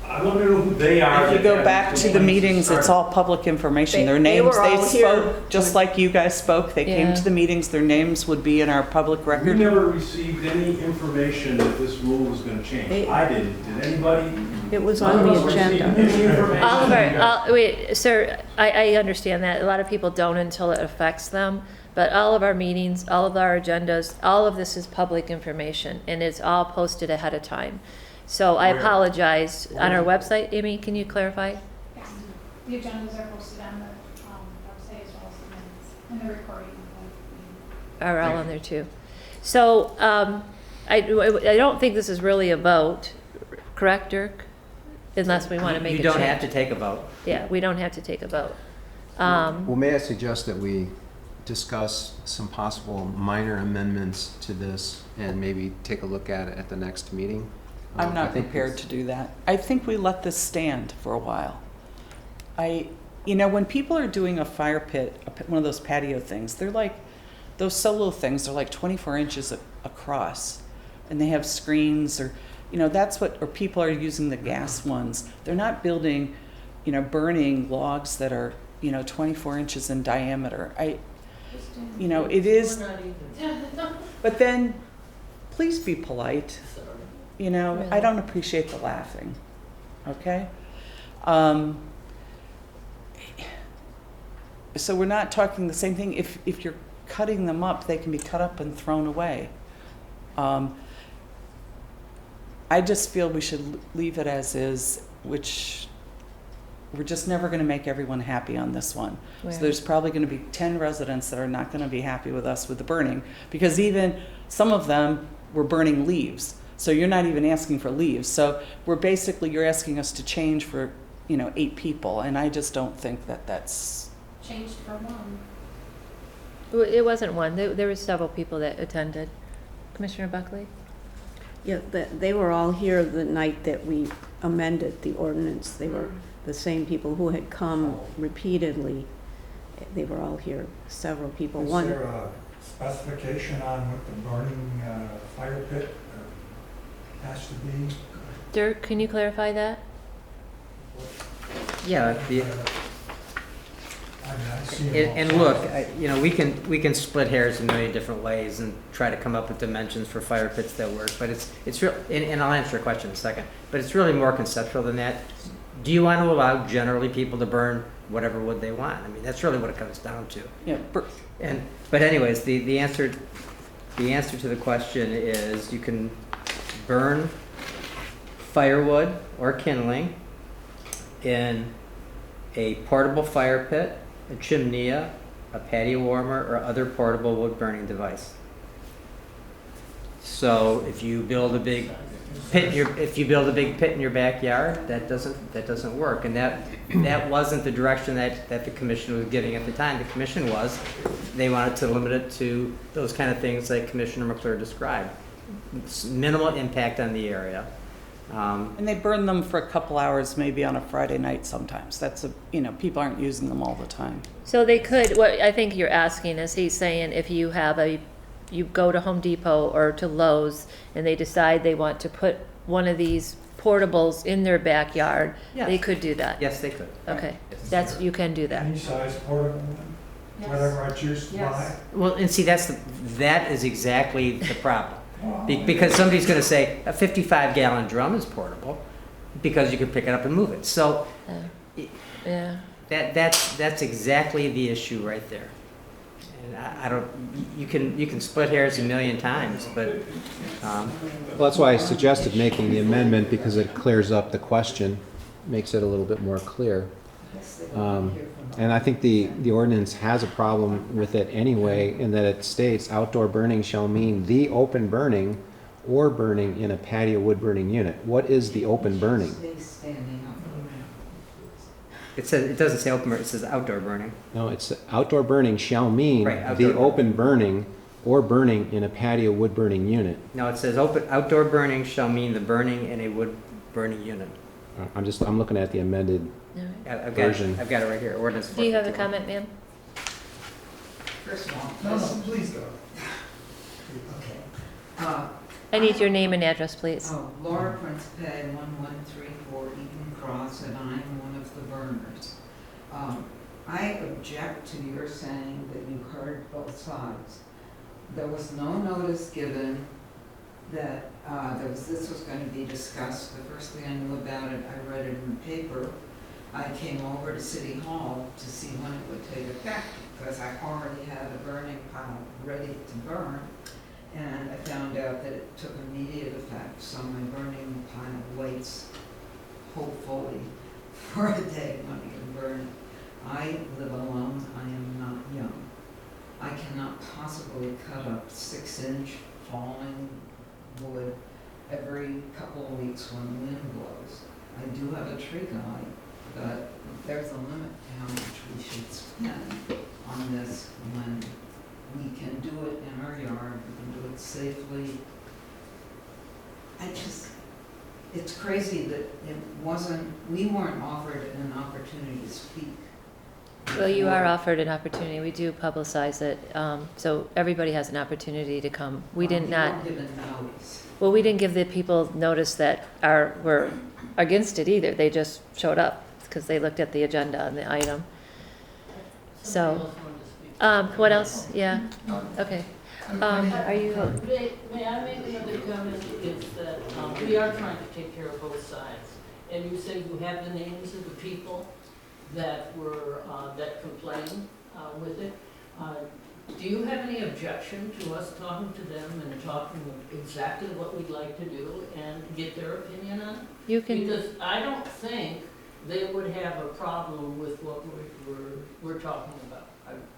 Speaker 14: I want to know who they are.
Speaker 2: If you go back to the meetings, it's all public information. Their names, they spoke, just like you guys spoke. They came to the meetings, their names would be in our public
Speaker 14: We
Speaker 2: record.
Speaker 14: never received any information that this rule was going to change. I didn't. Did anybody?
Speaker 4: It was on the agenda.
Speaker 1: Wait, sir, I understand that. A lot of people don't until it affects them. But all of our meetings, all of our agendas, all of this is public information, and it's all posted ahead of time. So I apologize. On our website, Amy, can you clarify?
Speaker 10: Yes. The agendas are posted on the website as well as the minutes and the recording.
Speaker 1: Are all on there too. So I don't think this is really a vote, correct, Dirk? Unless we want to make a change.
Speaker 6: You don't have to take a vote.
Speaker 1: Yeah, we don't have to take a vote.
Speaker 5: Well, may I suggest that we discuss some possible minor amendments to this and maybe take a look at it at the next meeting?
Speaker 2: I'm not prepared to do that. I think we let this stand for a while. You know, when people are doing a fire pit, one of those patio things, they're like, those solo things are like 24 inches across, and they have screens, or, you know, that's what, or people are using the gas ones. They're not building, you know, burning logs that are, you know, 24 inches in diameter. You know, it is, but then, please be polite. You know,
Speaker 1: Really?
Speaker 2: I don't appreciate the laughing, okay? So we're not talking the same thing. If you're cutting them up, they can be cut up and thrown away. I just feel we should leave it as is, which we're just never going to make everyone happy on this one.
Speaker 1: Right.
Speaker 2: So there's probably going to be 10 residents that are not going to be happy with us with the burning, because even some of them were burning leaves. So you're not even asking for leaves. So you're asking us to change for, you know, 8 people, and I just don't think that that's...
Speaker 10: Changed for one.
Speaker 1: It wasn't one. There were several people that attended. Commissioner Buckley?
Speaker 4: Yeah, they were all here the night that we amended the ordinance. They were the same people who had come repeatedly. They were all here, several people.
Speaker 8: Is there a specification on what the burning fire pit has to be?
Speaker 1: Dirk, can you clarify that?
Speaker 6: Yeah, and look, you know, we can split hairs in many different ways and try to come up with dimensions for fire pits that work, but it's real, and I'll answer your question in a second, but it's really more conceptual than that. Do you want to allow generally people to burn whatever wood they want? I mean, that's really what it comes down to.
Speaker 2: Yeah.
Speaker 6: But anyways, the answer to the question is you can burn firewood or kindling in a portable fire pit, a chimney, a patio warmer, or other portable wood burning device. So if you build a big if you build a big pit in your backyard, that doesn't work. And that wasn't the direction that the commission was giving at the time. The commission they wanted to limit it to those kind of things like Commissioner McClure described. It's minimal impact on the area.
Speaker 2: And they burn them for a couple hours, maybe on a Friday night sometimes. People aren't using them all the time.
Speaker 1: So they could, what I think you're asking is, he's saying if you go to Home Depot or to Lowe's and they decide they want to put one of these portables in their backyard,
Speaker 6: Yes.
Speaker 1: they could do that.
Speaker 6: Yes, they could.
Speaker 1: Okay, you can do that.
Speaker 8: Any size portable one, whatever I choose to buy.
Speaker 6: Well, and see, that is exactly the problem. Because somebody's going to say a 55-gallon drum is portable because you can pick it up and move it. So
Speaker 1: Yeah.
Speaker 6: that's exactly the issue right there. And I don't. You can split hairs a million times, but
Speaker 5: Well, that's why I suggested making the amendment, because it clears up the question, makes it a little bit more clear. And I think the ordinance has a problem with it anyway, in that it states outdoor burning shall mean the open burning or burning in a patio wood burning unit. What is the open burning?
Speaker 6: it doesn't say open burning. It says outdoor burning.
Speaker 5: No, it's outdoor burning shall mean
Speaker 6: Right, outdoor
Speaker 5: the
Speaker 6: burning.
Speaker 5: open burning or burning in a patio wood burning unit.
Speaker 6: No, it says outdoor burning shall mean the burning in a wood burning unit.
Speaker 5: I'm looking at the amended
Speaker 6: I've
Speaker 5: version.
Speaker 6: got it right here. Ordinance.
Speaker 1: Do you have a
Speaker 6: 451.
Speaker 1: comment, ma'am?
Speaker 13: First of all, no, please go. Okay.
Speaker 1: I need your name and address, please.
Speaker 17: Laura Principe, 1134 Eaton Cross, and I'm one of the burners. I object to your saying that you heard both sides. There was no notice given that this was going to be discussed. The first thing I knew about it, I read it in the paper. I came over to City Hall to see when it would take effect, because I already had a burning pile ready to burn. And I found out that it took immediate effect, so my burning pile waits, hopefully, for a day when I can burn it. I live alone, I am not young. I cannot possibly cut up 6-inch falling wood every couple of weeks when the wind blows. I do have a tree guy, but there's a limit to how much we should spend on this when we can do it in our yard, we can do it safely. It's crazy that we weren't offered an opportunity to speak.
Speaker 1: Well, you are offered an opportunity. We do publicize it, so everybody has an opportunity to come. We did not. Well, we didn't give the people notice that were against it either. They just showed up because they looked at the agenda and the item. So, what else? Yeah. Okay. Are you?
Speaker 16: May I make another comment? Is that we are trying to take care of both sides, and you say you have the names of the people that complained with it. Do you have any objection to us talking to them and talking exactly what we'd like to do and get their opinion on it?
Speaker 1: You can.
Speaker 16: Because I don't think they would have a problem with what we're talking about.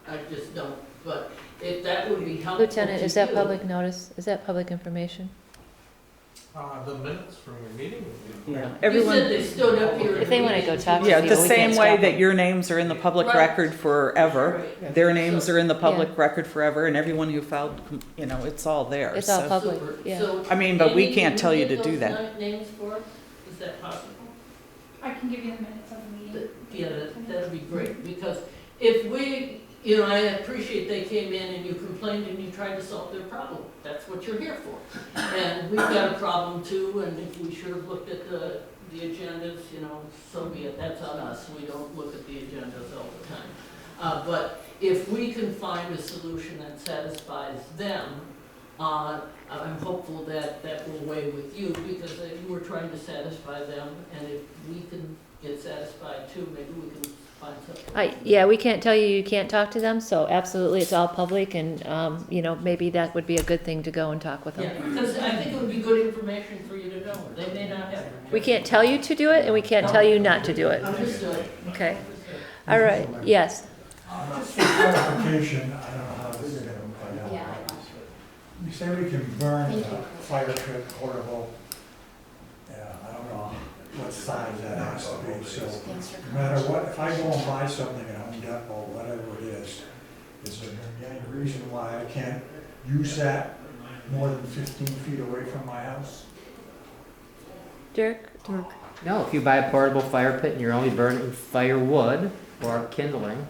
Speaker 16: I just don't. But if that would be helpful
Speaker 1: Lieutenant,
Speaker 16: to
Speaker 1: is that
Speaker 16: you-
Speaker 1: public notice? Is that public information?
Speaker 15: The minutes from your meeting?
Speaker 2: Yeah.
Speaker 16: You said they stood up here.
Speaker 1: If they want to go talk to
Speaker 2: Yeah,
Speaker 1: people,
Speaker 2: the
Speaker 1: we
Speaker 2: same
Speaker 1: can't
Speaker 2: way
Speaker 1: stop
Speaker 2: that
Speaker 1: them.
Speaker 2: your names are in the public
Speaker 16: Right.
Speaker 2: record forever,
Speaker 16: Right.
Speaker 2: their names are in the public
Speaker 1: Yeah.
Speaker 2: record forever, and everyone who filed, it's all there.
Speaker 1: It's all
Speaker 2: so-
Speaker 1: public.
Speaker 16: Super.
Speaker 1: Yeah.
Speaker 16: So,
Speaker 2: I mean, but we
Speaker 16: Amy,
Speaker 2: can't
Speaker 16: can
Speaker 2: tell you
Speaker 16: get
Speaker 2: to do
Speaker 16: those
Speaker 2: that.
Speaker 16: Names for us? Is that possible?
Speaker 10: I can give you the minutes of the meeting.
Speaker 16: Yeah, that'd be great, because if we, I appreciate they came in and you complained and you tried to solve their problem. That's what you're here for. And we've got a problem too, and if we should have looked at the agendas, so be it. That's on us. We don't look at the agendas all the time. But if we can find a solution that satisfies them, I'm hopeful that will weigh with you, because you were trying to satisfy them, and if we can get satisfied too, maybe we can find something.
Speaker 1: Yeah, we can't tell you can't talk to them, so absolutely, it's all public, and, maybe that would be a good thing to go and talk with them.
Speaker 16: Yeah, because I think it would be good information for you to know. They may not have.
Speaker 1: We can't tell you to do it, and we can't tell you not to do it.
Speaker 16: Understood.
Speaker 1: Okay. All right, yes.
Speaker 8: Just for clarification, I don't know how this is going to play out.
Speaker 10: Yeah.
Speaker 8: You say we can burn a fire pit portable what size that has to be. So no matter what, if I go and buy something at Home Depot, whatever it is there going to be any reason why I can't use that more than 15 feet away from my house?
Speaker 1: Dirk?
Speaker 6: No, if you buy a portable fire pit and you're only burning firewood or kindling,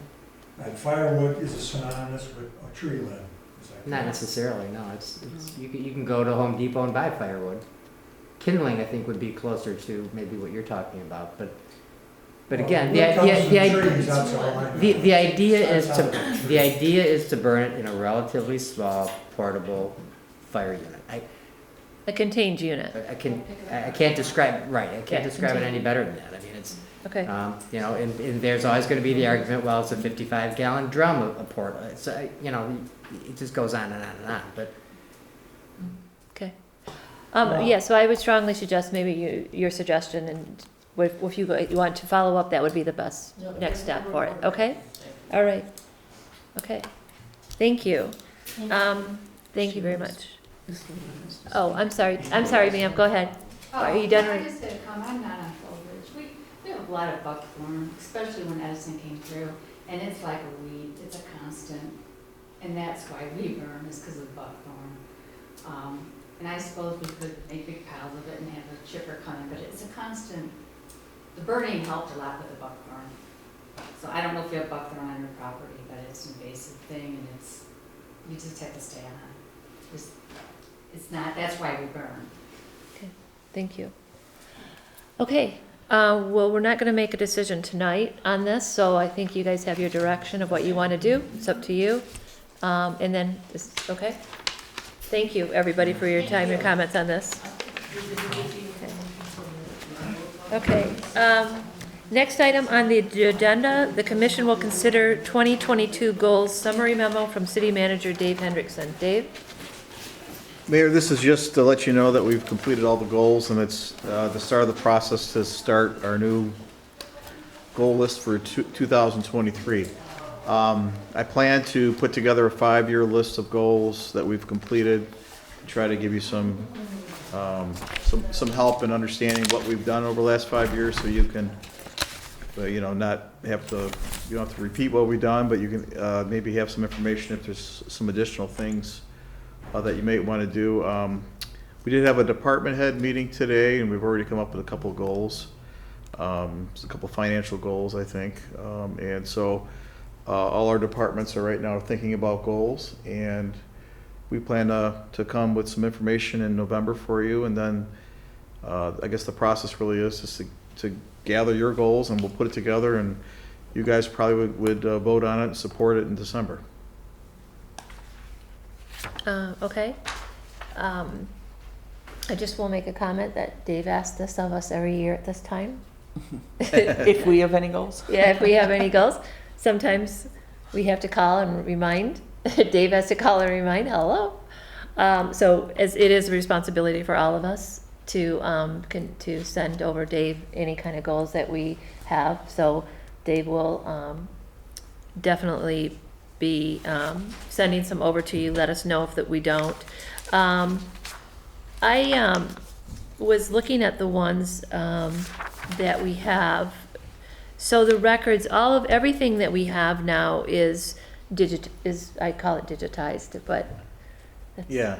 Speaker 8: And firewood is synonymous with a tree limb. Is that
Speaker 6: not
Speaker 8: correct?
Speaker 6: necessarily, no, it's, you can go to Home Depot and buy firewood. Kindling, I think, would be closer to maybe what you're talking about, but again,
Speaker 8: Well, wood comes from trees, that's all I know.
Speaker 6: the idea is
Speaker 8: That's
Speaker 6: to,
Speaker 8: how-
Speaker 6: the idea is to burn it in a relatively small portable fire unit.
Speaker 1: A contained unit.
Speaker 6: I can't describe, right, I
Speaker 1: Yeah,
Speaker 6: can't describe it any
Speaker 1: contained.
Speaker 6: better than that. I mean, it's,
Speaker 1: Okay.
Speaker 6: you know, and there's always gonna be the argument, well, it's a 55-gallon drum of port, it's, you know, it just goes on and on and on, but.
Speaker 1: Okay. Yeah, so I would strongly suggest maybe your suggestion, and if you want to follow up, that would be the best next step for it, okay? All right. Okay. Thank you. Thank you very much. Oh, I'm sorry, ma'am, go ahead. Are you done?
Speaker 11: I just had a comment, I'm not on Trowbridge. We have a lot of buckthorn, especially when Edison came through, and it's like a weed, it's a constant. And that's why we burn, is because of buckthorn. And I suppose we could make big piles of it and have a chipper coming, but it's a constant. The burning helped a lot with the buckthorn. So I don't know if you have buckthorn on your property, but it's an invasive thing, and you just have to stay on it. It's not, that's why we burn.
Speaker 1: Okay, thank you. Okay, well, we're not gonna make a decision tonight on this, so I think you guys have your direction of what you wanna do. It's up to you. And then, okay? Thank you, everybody, for your time and comments on this. Okay, next item on the agenda, the commission will consider 2022 goals summary memo from city manager Dave Hendrickson. Dave?
Speaker 12: Mayor, this is just to let you know that we've completed all the goals, and it's the start of the process to start our new goal list for 2023. I plan to put together a 5-year list of goals that we've completed, try to give you some help in understanding what we've done over the last 5 years, so you can, you know, not have to, you don't have to repeat what we've done, but you can maybe have some information if there's some additional things that you may want to do. We did have a department head meeting today, and we've already come up with a couple of goals, a couple of financial goals, I think, and so all our departments are right now thinking about goals, and we plan to come with some information in November for you, and then I guess the process really is just to gather your goals, and we'll put it together, and you guys probably would vote on it and support it in December.
Speaker 1: Okay. I just will make a comment that Dave asks this of us every year at this time.
Speaker 2: If we have any goals?
Speaker 1: Yeah, if we have any goals. Sometimes we have to call and remind. Dave has to call and remind, hello. So as it is a responsibility for all of us to send over Dave any kind of goals that we have. So Dave will definitely be sending some over to you. Let us know if that we don't. I was looking at the ones that we have. So the records, everything that we have now is I call it digitized, but
Speaker 12: Yeah.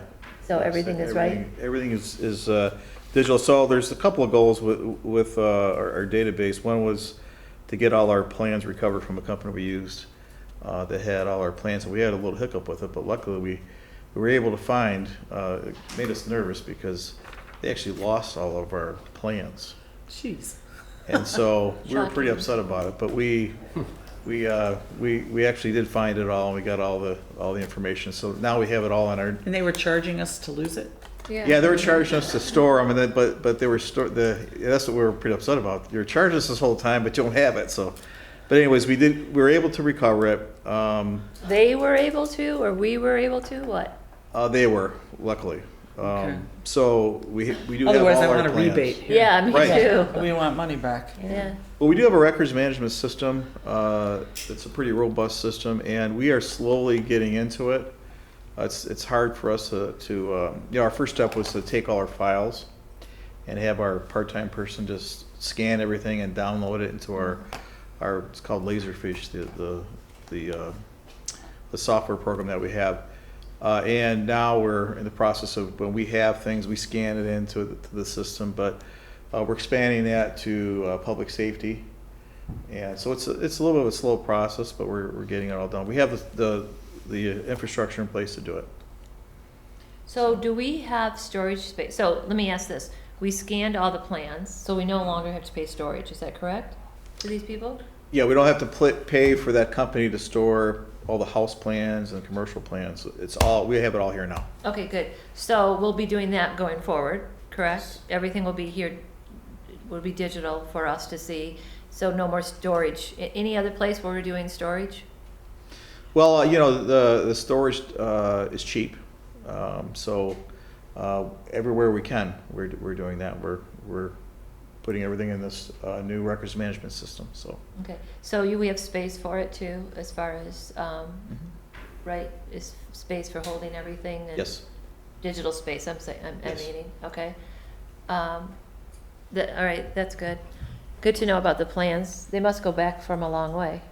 Speaker 1: so everything is right.
Speaker 12: Everything is digital. So there's a couple of goals with our database. One was to get all our plans recovered from a company we used that had all our plans, and we had a little hiccup with it, but luckily we were able to find. It made us nervous because they actually lost all of our plans.
Speaker 2: Jeez.
Speaker 12: And so we were pretty upset about it, but we actually did find it all, and we got all the information. So now we have it all on our.
Speaker 2: And they were charging us to lose it?
Speaker 12: Yeah, they were charging us to store them, and then, but they were that's what we were pretty upset about. You're charging us this whole time, but you don't have it. So, but anyways, we were able to recover it.
Speaker 1: They were able to, or we were able to? What?
Speaker 12: They were, luckily.
Speaker 2: Okay.
Speaker 12: So we do
Speaker 2: Otherwise,
Speaker 12: have all
Speaker 2: I
Speaker 12: our
Speaker 2: want a
Speaker 12: plans.
Speaker 2: rebate. Here.
Speaker 1: Yeah, me too.
Speaker 2: We want money back.
Speaker 1: Yeah.
Speaker 12: Well, we do have a records management system. It's a pretty robust system, and we are slowly getting into it. It's hard for us to our first step was to take all our files and have our part-time person just scan everything and download it into our it's called Laserfish, the software program that we have. And now we're in the process of, when we have things, we scan it into the system, but we're expanding that to public safety. And so it's a little bit of a slow process, but we're getting it all done. We have the infrastructure in place to do it.
Speaker 1: So do we have storage space? So let me ask this. We scanned all the plans, so we no longer have to pay storage. Is that correct to these people?
Speaker 12: Yeah, we don't have to pay for that company to store all the house plans and commercial plans. It's all, we have it all here now.
Speaker 1: Okay, good. So we'll be doing that going forward, correct? Everything will be here, will be digital for us to see. So no more storage. Any other place where we're doing storage?
Speaker 12: Well, you know, the storage is cheap. So everywhere we can, we're doing that. We're putting everything in this new records management system. So
Speaker 1: Okay, so we have space for it too, as far as right, is space for holding everything. And
Speaker 12: yes,
Speaker 1: digital space. I'm
Speaker 12: Yes.
Speaker 1: meaning. Okay. All right, that's good. Good to know about the plans. They must go back from a long way.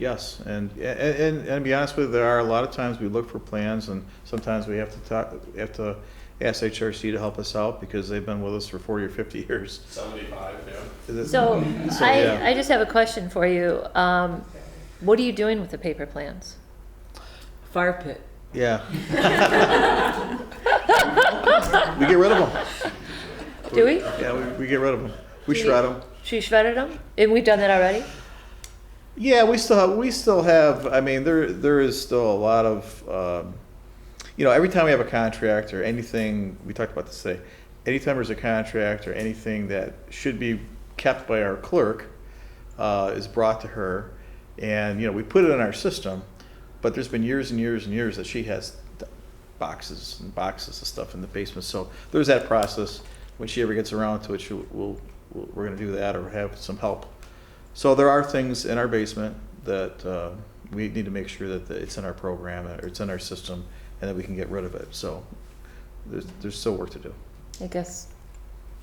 Speaker 12: yes, and to be honest with you, there are a lot of times we look for plans, and sometimes we have to ask HRC to help us out because they've been with us for 40 or 50 years.
Speaker 9: 75, yeah.
Speaker 1: So,
Speaker 12: yeah.
Speaker 1: I just have a question for you. What are you doing with the paper plans?
Speaker 2: Fire pit.
Speaker 12: Yeah. We get rid of them.
Speaker 1: Do we?
Speaker 12: Yeah, we get rid of them. We shred them.
Speaker 1: She shredded them? And we've done that already?
Speaker 12: Yeah, we still have, I mean, there is still a lot of, you know, every time we have a contract or anything, we talked about this today, anytime there's a contract or anything that should be kept by our clerk is brought to her. And, you know, we put it in our system, but there's been years and years and years that she has boxes and boxes of stuff in the basement. So there's that process. When she ever gets around to it, we're going to do that or have some help. So there are things in our basement that we need to make sure that it's in our program or it's in our system and that we can get rid of it. So there's still work to do.
Speaker 1: I guess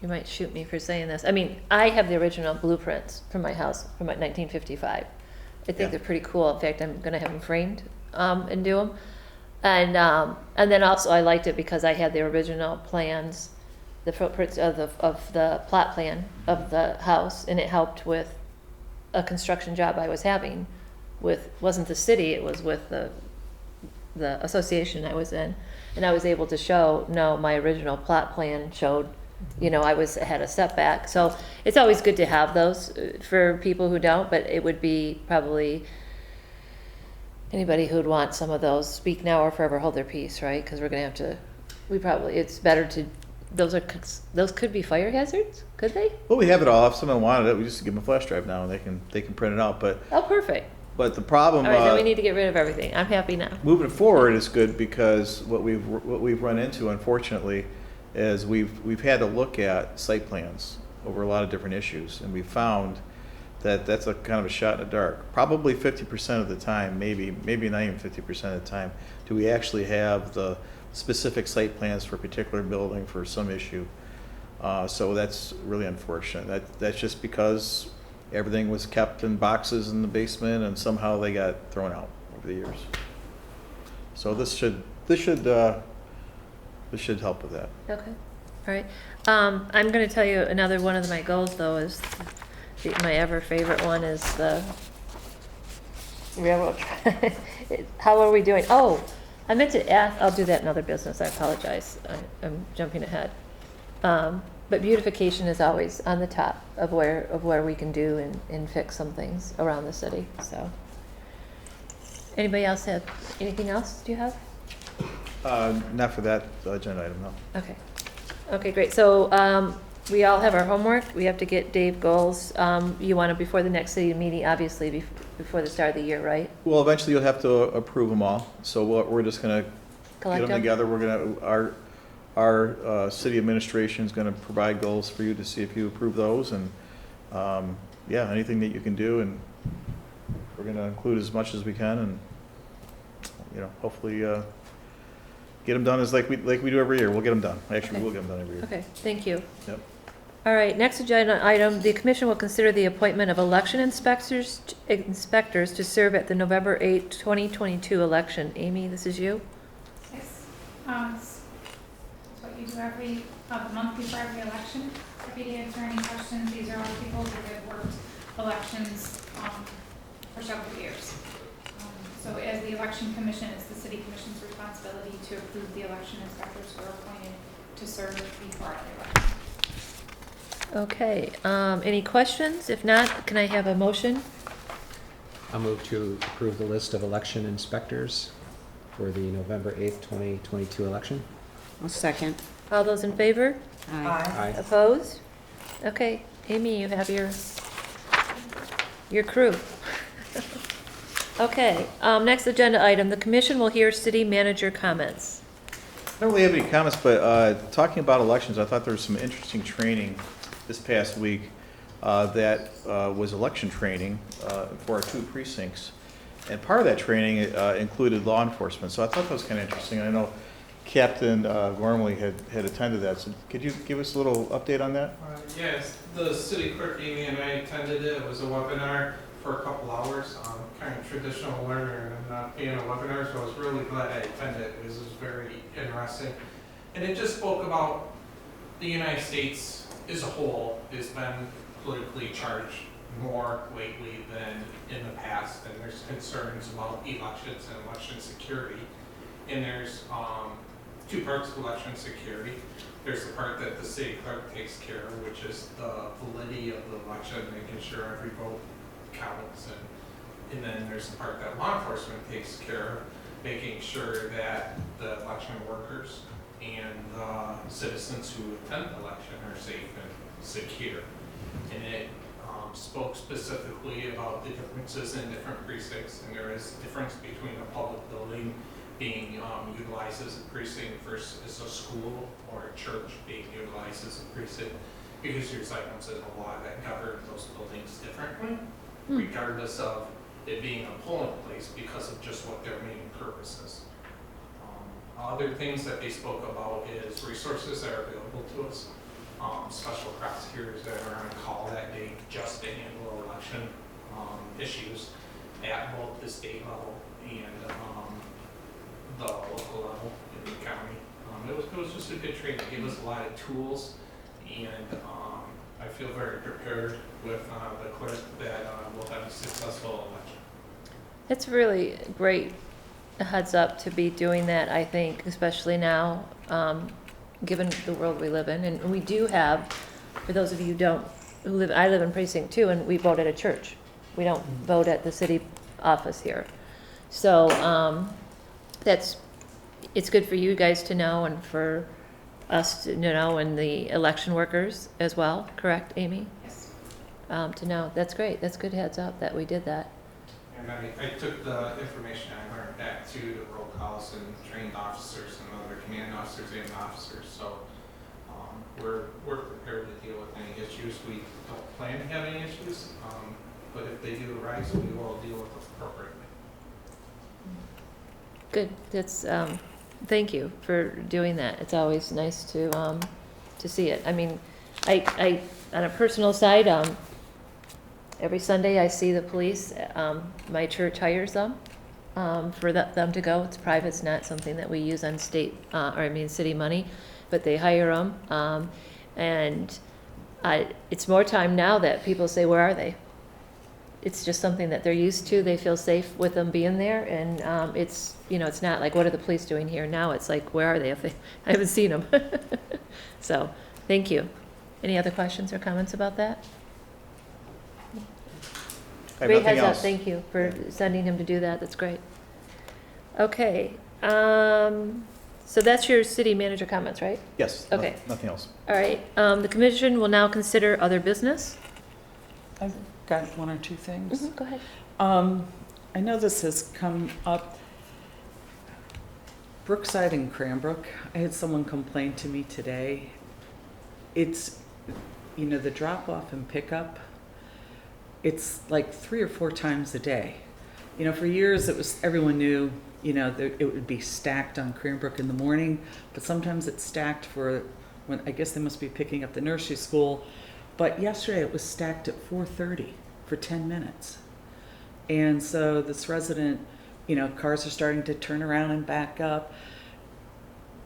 Speaker 1: you might shoot me for saying this. I mean, I have the original blueprints from my house from 1955. I think they're pretty cool. In fact, I'm going to have them framed and do them. And then also I liked it because I had the original plans, the footprints of the plot plan of the house, and it helped with a construction job I was having with, wasn't the city, it was with the association I was in. And I was able to show, no, my original plot plan showed, you know, I had a setback. So it's always good to have those for people who don't, but it would be probably anybody who'd want some of those, speak now or forever hold their peace, right? Because we're going to have to, it's better to, those could be fire hazards, could they?
Speaker 12: Well, we have it all. If someone wanted it, we just give them a flash drive now and they can print it out. But
Speaker 1: Oh, perfect.
Speaker 12: the problem,
Speaker 1: All right, then we need to get rid of everything. I'm happy now.
Speaker 12: moving forward is good because what we've run into, unfortunately, is we've had to look at site plans over a lot of different issues, and we found that that's a kind of a shot in the dark. Probably 50% of the time, maybe not even 50% of the time, do we actually have the specific site plans for a particular building for some issue. So that's really unfortunate. That's just because everything was kept in boxes in the basement and somehow they got thrown out over the years. So this should help with that.
Speaker 1: Okay, all right. I'm going to tell you another one of my goals, though, is my ever favorite one is the railroad. How are we doing? Oh, I meant to ask. I'll do that in other business. I apologize. I'm jumping ahead. But beautification is always on the top of where we can do and fix some things around the city. So, anybody else have anything else? Do you have?
Speaker 12: Not for that agenda item, no.
Speaker 1: Okay. Okay, great. So we all have our homework. We have to get Dave goals. You want to before the next city meeting, obviously before the start of the year, right?
Speaker 12: Well, eventually you'll have to approve them all. So we're just going to get them together. We're going to our city administration is going to provide goals for you to see if you approve those, and yeah, anything that you can do, and we're going to include as much as we can, and you know, hopefully get them done as like we do every year. We'll get them done. Actually, we'll get them done every year.
Speaker 1: Okay, thank you.
Speaker 12: Yep.
Speaker 1: All right, next agenda item, the commission will consider the appointment of election inspectors to serve at the November 8, 2022 election. Amy, this is you?
Speaker 18: Yes. It's what you do every month before every election. Happy to answer any questions. These are all people who have worked elections for several years. So as the election commission, it's the city commission's responsibility to approve the election inspectors who are appointed to serve before every election.
Speaker 1: Okay, any questions? If not, can I have a motion?
Speaker 5: I'll move to approve the list of election inspectors for the November 8th, 2022 election.
Speaker 4: I'll second.
Speaker 1: All those in favor?
Speaker 5: Aye.
Speaker 1: Opposed? Okay, Amy, you have your crew. Okay, next agenda item, the commission will hear city manager comments.
Speaker 12: I don't really have any comments, but talking about elections, I thought there was some interesting training this past week that was election training for our 2 precincts. And part of that training included law enforcement, so I thought that was kind of interesting. I know Captain Gormley had attended that, so could you give us a little update on that?
Speaker 15: Yes, the city clerk Amy and I attended it. It was a webinar for a couple hours. Kind of traditional learner, and I'm not being a webinar, so I was really glad I attended it. It was very interesting. And it just spoke about the United States as a whole has been politically charged more lately than in the past, and there's concerns about elections and election security. And there's 2 parts of election security. There's the part that the city clerk takes care of, which is the validity of the election, making sure every vote counts, and then there's the part that law enforcement takes care of, making sure that the election workers and citizens who attend the election are safe and secure. And it spoke specifically about the differences in different precincts, and there is a difference between a public building being utilized as a precinct versus a school or a church being utilized as a precinct, because there's items in the law that govern those buildings differently, regardless of it being a polling place, because of just what their main purpose is. Other things that they spoke about is resources that are available to us, special prosecutors that are on call that day just to handle election issues at both the state level and the local level in the county. It was just a good training. It gave us a lot of tools, and I feel very prepared with the clerk that we'll have a successful election.
Speaker 1: It's really great, a heads up to be doing that, I think, especially now, given the world we live in. And we do have, for those of you who live, I live in precinct 2, and we vote at a church. We don't vote at the city office here. So it's good for you guys to know, and for us to know, and the election workers as well, correct, Amy?
Speaker 18: Yes.
Speaker 1: To know. That's great. That's good heads up that we did that.
Speaker 15: And I took the information I learned back to the roll calls and trained officers and other command officers and officers. So we're prepared to deal with any issues. We don't plan to have any issues, but if they do arise, we will deal with them appropriately.
Speaker 1: Good. That's thank you for doing that. It's always nice to see it. I mean, I on a personal side, every Sunday I see the police. My church hires them for them to go. It's private. It's not something that we use on city money, but they hire them. And it's more time now that people say, "Where are they?" It's just something that they're used to. They feel safe with them being there, and it's not like, what are the police doing here? Now it's like, where are they? I haven't seen them. So, thank you. Any other questions or comments about that? Great heads up. Thank you for sending him to do that. That's great. Okay. So that's your city manager comments, right?
Speaker 12: Yes.
Speaker 1: Okay.
Speaker 12: Nothing else.
Speaker 1: All right. The commission will now consider other business.
Speaker 2: I've got 1 or 2 things.
Speaker 1: Go ahead.
Speaker 2: I know this has come up. Brookside and Cranbrook, I had someone complain to me today. It's, the drop off and pickup, it's like 3 or 4 times a day. For years everyone knew, it would be stacked on Cranbrook in the morning, but sometimes it's stacked for when, I guess they must be picking up the nursery school. But yesterday it was stacked at 4:30 for 10 minutes. And so this resident, cars are starting to turn around and back up.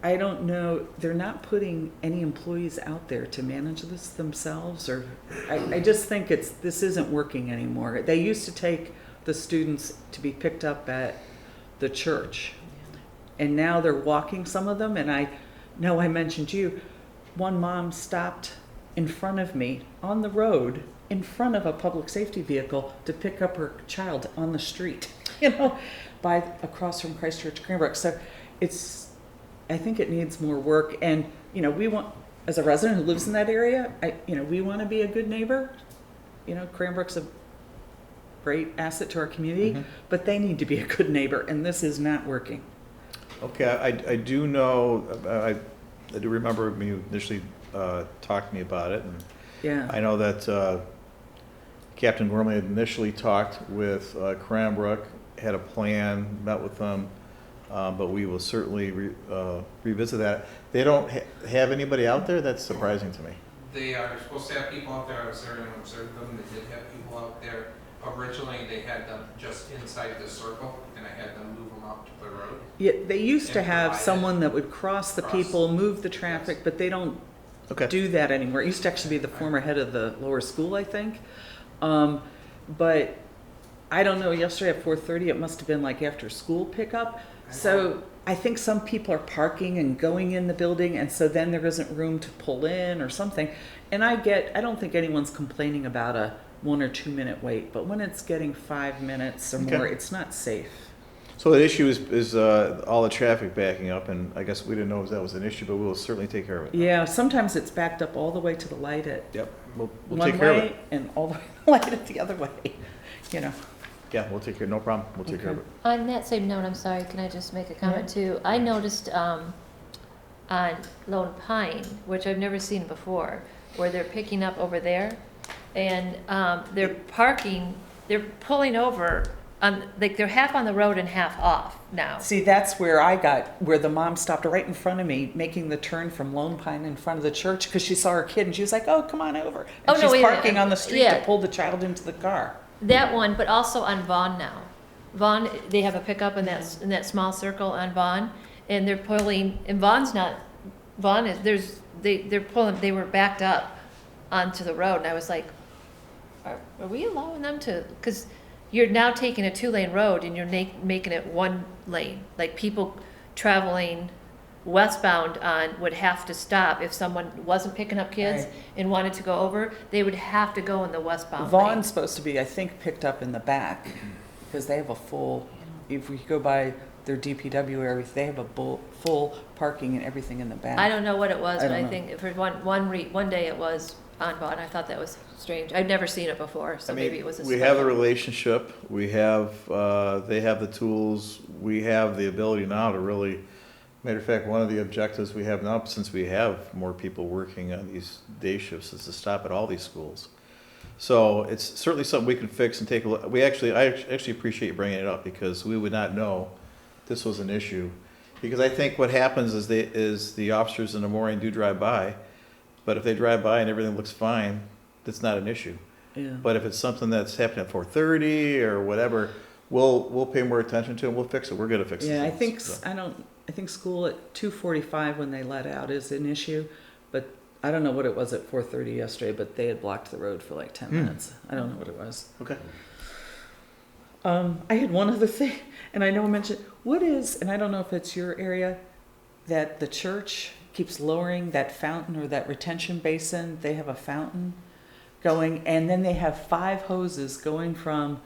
Speaker 2: I don't know, they're not putting any employees out there to manage this themselves, or I just think this isn't working anymore. They used to take the students to be picked up at the church, and now they're walking some of them. And I know I mentioned to you, one mom stopped in front of me on the road in front of a public safety vehicle to pick up her child on the street, across from Christchurch Cranbrook. So I think it needs more work, and we want, as a resident who lives in that area, we want to be a good neighbor. Cranbrook's a great asset to our community, but they need to be a good neighbor, and this is not working.
Speaker 12: Okay, I do know, I do remember when you initially talked to me about it, and
Speaker 2: Yeah.
Speaker 12: I know that Captain Gormley had initially talked with Cranbrook, had a plan, met with them, but we will certainly revisit that. They don't have anybody out there? That's surprising to me.
Speaker 15: They are supposed to have people out there. I was there and observed them. They did have people out there. Originally, they had them just inside the circle, and I had them move them out to the road.
Speaker 2: Yeah, they used to
Speaker 15: And
Speaker 2: have
Speaker 15: provide
Speaker 2: someone that would cross the people, move the
Speaker 15: Yes.
Speaker 2: traffic, but they don't do that anymore. It used to actually be the former head of the lower school, I think. But I don't know, yesterday at 4:30, it must have been like after school pickup. So I think some people are parking and going in the building, and so then there isn't room to pull in or something. And I don't think anyone's complaining about a 1 or 2 minute wait, but when it's getting 5 minutes or more, it's not safe.
Speaker 12: So the issue is all the traffic backing up, and I guess we didn't know that was an issue, but we'll certainly take care of it.
Speaker 2: Yeah, sometimes it's backed up all the way to the light at
Speaker 12: Yep, we'll
Speaker 2: one
Speaker 12: take care of
Speaker 2: way
Speaker 12: it.
Speaker 2: and all the way to the light at the other way,
Speaker 12: Yeah, we'll take care, no problem, we'll take care of it.
Speaker 1: On that same note, I'm sorry, can I just make a comment too? I noticed on Lone Pine, which I've never seen before, where they're picking up over there, and they're pulling over, they're half on the road and half off now.
Speaker 2: See, that's where where the mom stopped right in front of me, making the turn from Lone Pine in front of the church, because she saw her kid, and she was like, oh, come on over. And she's parking on the street to pull the child into the car.
Speaker 1: That one, but also on Vaughan now. Vaughan, they have a pickup in that small circle on Vaughan, and they're pulling, and they're pulling, they were backed up onto the road, and I was like, are we allowing them to, because you're now taking a 2-lane road and you're making it 1 lane. Like, people traveling westbound would have to stop if someone wasn't picking up kids and wanted to go over. They would have to go in the westbound lane.
Speaker 2: Vaughn's supposed to be, I think, picked up in the back, because they have a full, if we go by their DPW area, they have a full parking and everything in the back.
Speaker 1: I don't know what it was, but I
Speaker 2: don't know.
Speaker 1: think for one day it was on Vaughan. I thought that was strange. I'd never seen it before, so maybe it was a
Speaker 12: We have a relationship, they have the tools, we have the ability now to really, matter of fact, one of the objectives we have now, since we have more people working on these day shifts, is to stop at all these schools. So it's certainly something we can fix and take a look. I actually appreciate you bringing it up, because we would not know this was an issue. Because I think what happens is the officers in the morning do drive by, but if they drive by and everything looks fine, that's not an issue.
Speaker 2: Yeah.
Speaker 12: But if it's something that's happening at 4:30 or whatever, we'll pay more attention to it and we'll fix it. We're gonna fix it.
Speaker 2: Yeah, I
Speaker 12: So.
Speaker 2: think school at 2:45 when they let out is an issue, but I don't know what it was at 4:30 yesterday, but they had blocked the road for like 10 minutes. I don't know what it was.
Speaker 12: Okay.
Speaker 2: I had one other thing, and I know I mentioned, and I don't know if it's your area, that the church keeps lowering that fountain or that retention basin. They have a fountain going, and then they have 5 hoses going from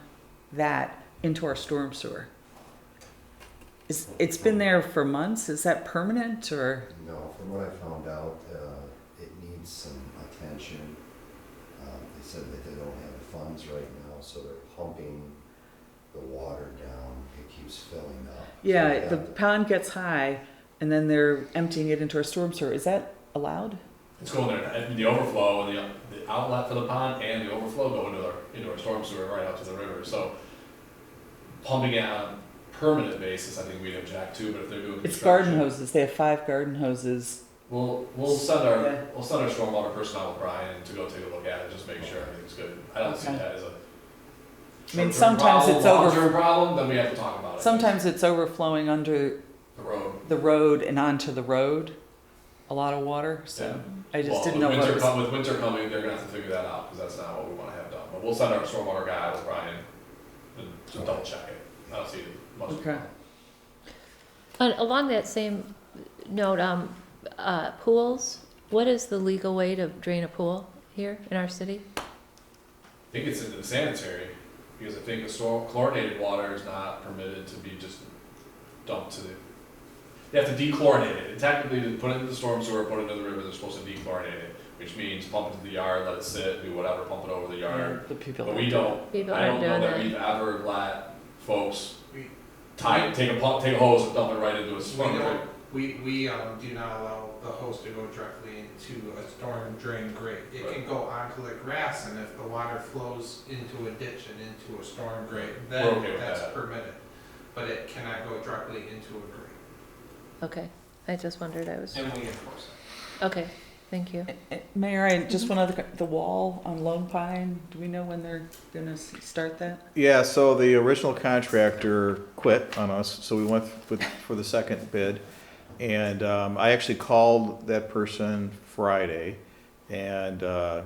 Speaker 2: that into our storm sewer. It's been there for months. Is that permanent, or?
Speaker 19: No, from what I found out, it needs some attention. They said that they don't have the funds right now, so they're pumping the water down. It keeps filling up.
Speaker 2: Yeah,
Speaker 19: So
Speaker 2: the pond gets high, and then they're emptying it into our storm sewer. Is that allowed?
Speaker 9: It's going there, and the overflow and the outlet for the pond and the overflow go into our storm sewer right out to the river. So pumping it on a permanent basis, I think we'd object to, but if they're doing
Speaker 2: It's
Speaker 9: construction.
Speaker 2: garden hoses. They have 5 garden hoses
Speaker 9: We'll send our,
Speaker 2: Yeah.
Speaker 9: we'll send our stormwater person out with Brian to go take a look at it, just make sure everything's good. I don't see
Speaker 2: Okay.
Speaker 9: that as a
Speaker 2: I mean,
Speaker 9: short-term
Speaker 2: sometimes
Speaker 9: problem,
Speaker 2: it's over-
Speaker 9: long-term problem, then we have to talk about it.
Speaker 2: Sometimes it's overflowing under
Speaker 9: The road.
Speaker 2: the road and onto the road, a lot of water, so I just
Speaker 9: Well,
Speaker 2: didn't know
Speaker 9: with
Speaker 2: what
Speaker 9: winter
Speaker 2: was.
Speaker 9: with winter coming, they're gonna have to figure that out, because that's not what we wanna have done. But we'll send our stormwater guy with Brian to double check it. I don't see much. of a
Speaker 2: Okay.
Speaker 9: problem.
Speaker 1: And along that same note, pools, what is the legal way to drain a pool here in our city?
Speaker 9: I think it's into the sanitary, because I think the chlorinated water is not permitted to be just dumped to the, you have to dechlorinate it. And technically, to put it into the storm sewer, put it into the river, they're supposed to dechlorinate it, which means pump it to the yard, let it sit, do whatever, pump it over the yard.
Speaker 2: The people.
Speaker 9: But we don't,
Speaker 1: People
Speaker 9: I
Speaker 1: aren't
Speaker 9: don't know
Speaker 1: doing
Speaker 9: that
Speaker 1: that.
Speaker 9: we've ever let folks take a hose and dump it right into a storm drain.
Speaker 15: We do not allow the hose to go directly into a storm drain grate. It can go onto the grass, and if the water flows into a ditch and into a storm drain,
Speaker 9: We're
Speaker 15: then
Speaker 9: okay with
Speaker 15: that's
Speaker 9: that.
Speaker 15: permitted. But it cannot go directly into a grate,
Speaker 1: Okay, I just wondered, I was,
Speaker 15: and we enforce it.
Speaker 1: okay, thank you.
Speaker 2: Mayor, I just one other, the wall on Lone Pine, do we know when they're gonna start that?
Speaker 12: Yeah, so the original contractor quit on us, so we went for the second bid. And I actually called that person Friday, and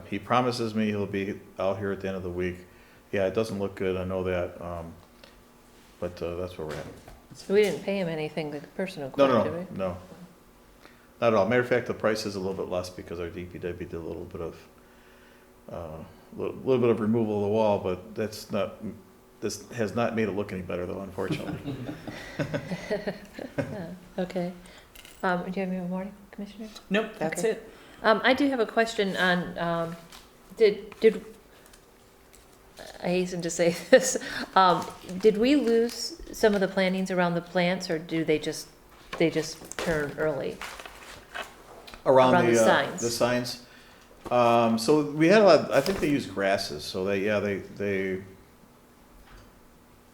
Speaker 12: he promises me he'll be out here at the end of the week. Yeah, it doesn't look good, I know that, but that's where we're at.
Speaker 1: So we didn't pay him anything, the person who
Speaker 12: No,
Speaker 1: quit, did we?
Speaker 12: no, not at all. Matter of fact, the price is a little bit less because our DPW did a little bit of removal of the wall, but this has not made it look any better though, unfortunately.
Speaker 1: Yeah, okay. Do you have any more, Commissioner?
Speaker 2: Nope, that's
Speaker 1: Okay.
Speaker 2: it.
Speaker 1: I do have a question on, did, I hasten to say this, did we lose some of the plantings around the plants, or do they just turn early?
Speaker 12: Around
Speaker 1: the
Speaker 12: the
Speaker 1: signs.
Speaker 12: the signs. So we had a lot, I think they use grasses, so they I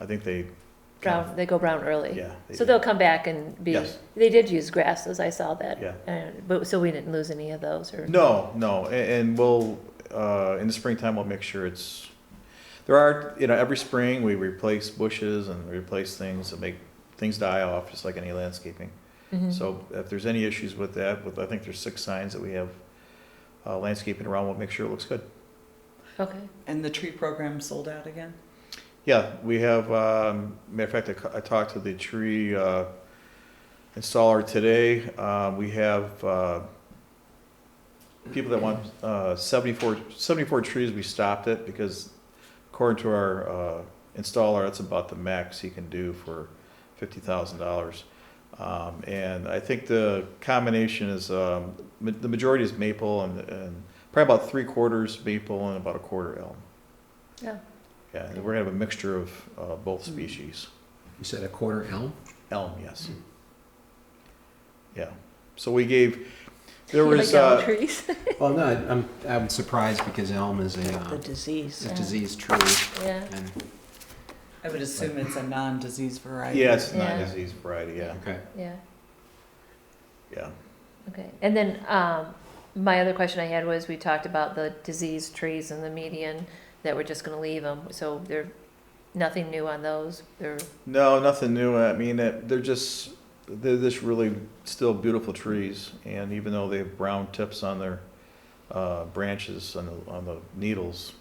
Speaker 12: think they.
Speaker 1: Brown, they go brown early?
Speaker 12: Yeah. they
Speaker 1: So
Speaker 12: do.
Speaker 1: they'll come back and be,
Speaker 12: Yes.
Speaker 1: they did use grasses, I saw that.
Speaker 12: Yeah.
Speaker 1: But, so we didn't lose any of those, or?
Speaker 12: No, and we'll, in the springtime, we'll make sure it's, there are, every spring, we replace bushes and replace things to make things die off, just like any landscaping.
Speaker 1: Mhm.
Speaker 12: So if there's any issues with that, I think there's 6 signs that we have landscaping around, we'll make sure it looks good.
Speaker 1: Okay.
Speaker 2: And the tree program sold out again?
Speaker 12: Yeah, we have, matter of fact, I talked to the tree installer today. We have people that want 74 trees. We stopped it because according to our installer, that's about the max he can do for $50,000. And I think the combination is, the majority is maple and probably about 3/4 maple and about 1/4 elm.
Speaker 1: Yeah.
Speaker 12: Yeah, and we're gonna have a mixture of both species.
Speaker 5: You said 1/4 elm?
Speaker 12: Elm, yes. Yeah, so we gave, there
Speaker 1: You
Speaker 12: was,
Speaker 1: like elm trees?
Speaker 5: Well, no, I'm surprised because elm is
Speaker 4: The disease.
Speaker 5: a disease tree.
Speaker 1: Yeah.
Speaker 5: And,
Speaker 2: I would assume it's a non-disease variety.
Speaker 12: yeah, it's
Speaker 1: Yeah.
Speaker 12: non-disease variety, yeah,
Speaker 5: okay.
Speaker 1: Yeah,
Speaker 12: yeah.
Speaker 1: okay. And then, my other question I had was, we talked about the diseased trees in the median, that we're just gonna leave them, so they're, nothing new on those, they're,
Speaker 12: No, nothing new, I mean, they're just really still beautiful trees, and even though they have brown tips on their branches, on the needles,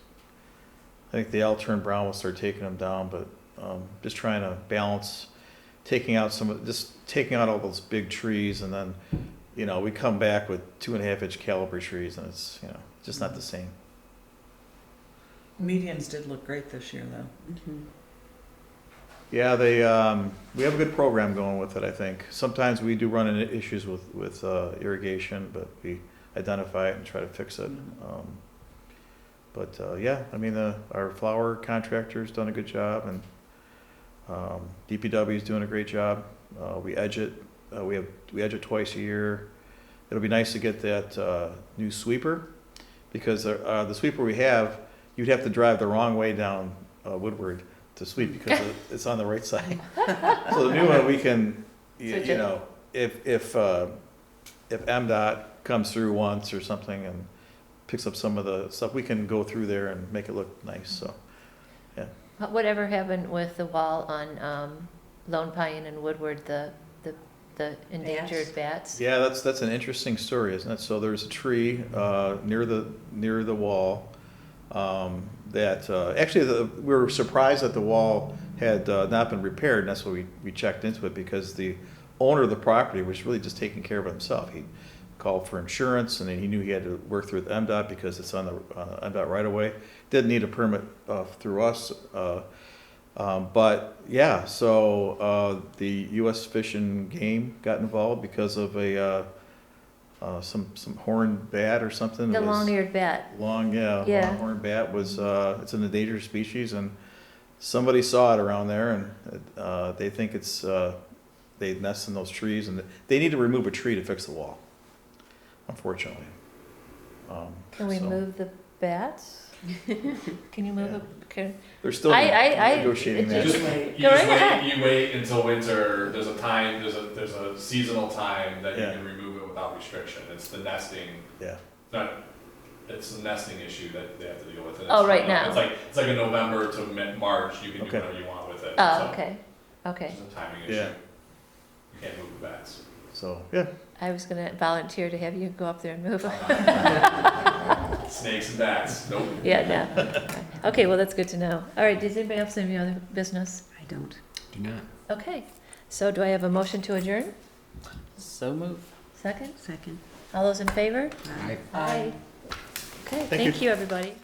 Speaker 12: I think they all turn brown, we'll start taking them down, but just trying to balance, taking out all those big trees, and then, we come back with 2.5-inch caliber trees, and it's, just not the same.
Speaker 2: Medians did look great this year, though.
Speaker 4: Mhm.
Speaker 12: Yeah, we have a good program going with it, I think. Sometimes we do run into issues with irrigation, but we identify it and try to fix it. But yeah, I mean, our flower contractor's done a good job, and DPW's doing a great job. We edge it. We edge it twice a year. It'll be nice to get that new sweeper, because the sweeper we have, you'd have to drive the wrong way down Woodward to sweep because it's on the right side. So the new one, we can, if if MDOT comes through once or something and picks up some of the stuff, we can go through there and make it look nice, so, yeah.
Speaker 1: Whatever happened with the wall on Lone Pine and Woodward, the endangered bats?
Speaker 12: Yeah, that's an interesting story, isn't it? So there's a tree near the wall that actually we were surprised that the wall had not been repaired, and that's why we checked into it, because the owner of the property was really just taking care of it himself. He called for insurance, and then he knew he had to work through the MDOT because it's on the MDOT right away. Didn't need a permit through us. But yeah, so the U.S. Fish and Game got involved because of some horned bat or something.
Speaker 1: The long-eared bat. Yeah.
Speaker 12: Longhorned bat was it's an endangered species, and somebody saw it around there, and they think it's they nest in those trees, and they need to remove a tree to fix the wall. Unfortunately.
Speaker 1: Can we
Speaker 12: so-
Speaker 1: move the bats? Can you move
Speaker 12: Yeah.
Speaker 1: it? Can,
Speaker 12: They're still negotiating that.
Speaker 1: just-
Speaker 9: You
Speaker 1: Go right ahead.
Speaker 9: you wait until winter, there's a seasonal time that you
Speaker 12: Yeah.
Speaker 9: can remove it without restriction. It's the nesting,
Speaker 12: Yeah.
Speaker 9: it's the nesting issue that they have to deal with. And
Speaker 1: Oh,
Speaker 9: it's-
Speaker 1: right now.
Speaker 9: It's like a November to March, you can do
Speaker 12: Okay.
Speaker 9: whatever you want with it.
Speaker 1: oh,
Speaker 9: So
Speaker 1: okay, okay.
Speaker 9: It's a timing issue.
Speaker 12: Yeah.
Speaker 9: You can't move the bats.
Speaker 12: So, yeah.
Speaker 1: I was gonna volunteer to have you go up there and move.
Speaker 9: Snakes and bats, nope.
Speaker 1: Yeah, no. Okay, well, that's good to know. All right, does anybody else have any other business?
Speaker 4: I don't.
Speaker 5: Do not.
Speaker 1: Okay, so do I have a motion to adjourn?
Speaker 2: So move.
Speaker 1: Second?
Speaker 4: Second.
Speaker 1: All those in favor?
Speaker 5: Aye.
Speaker 1: Aye. Okay,
Speaker 12: Thank you.
Speaker 1: thank you, everybody.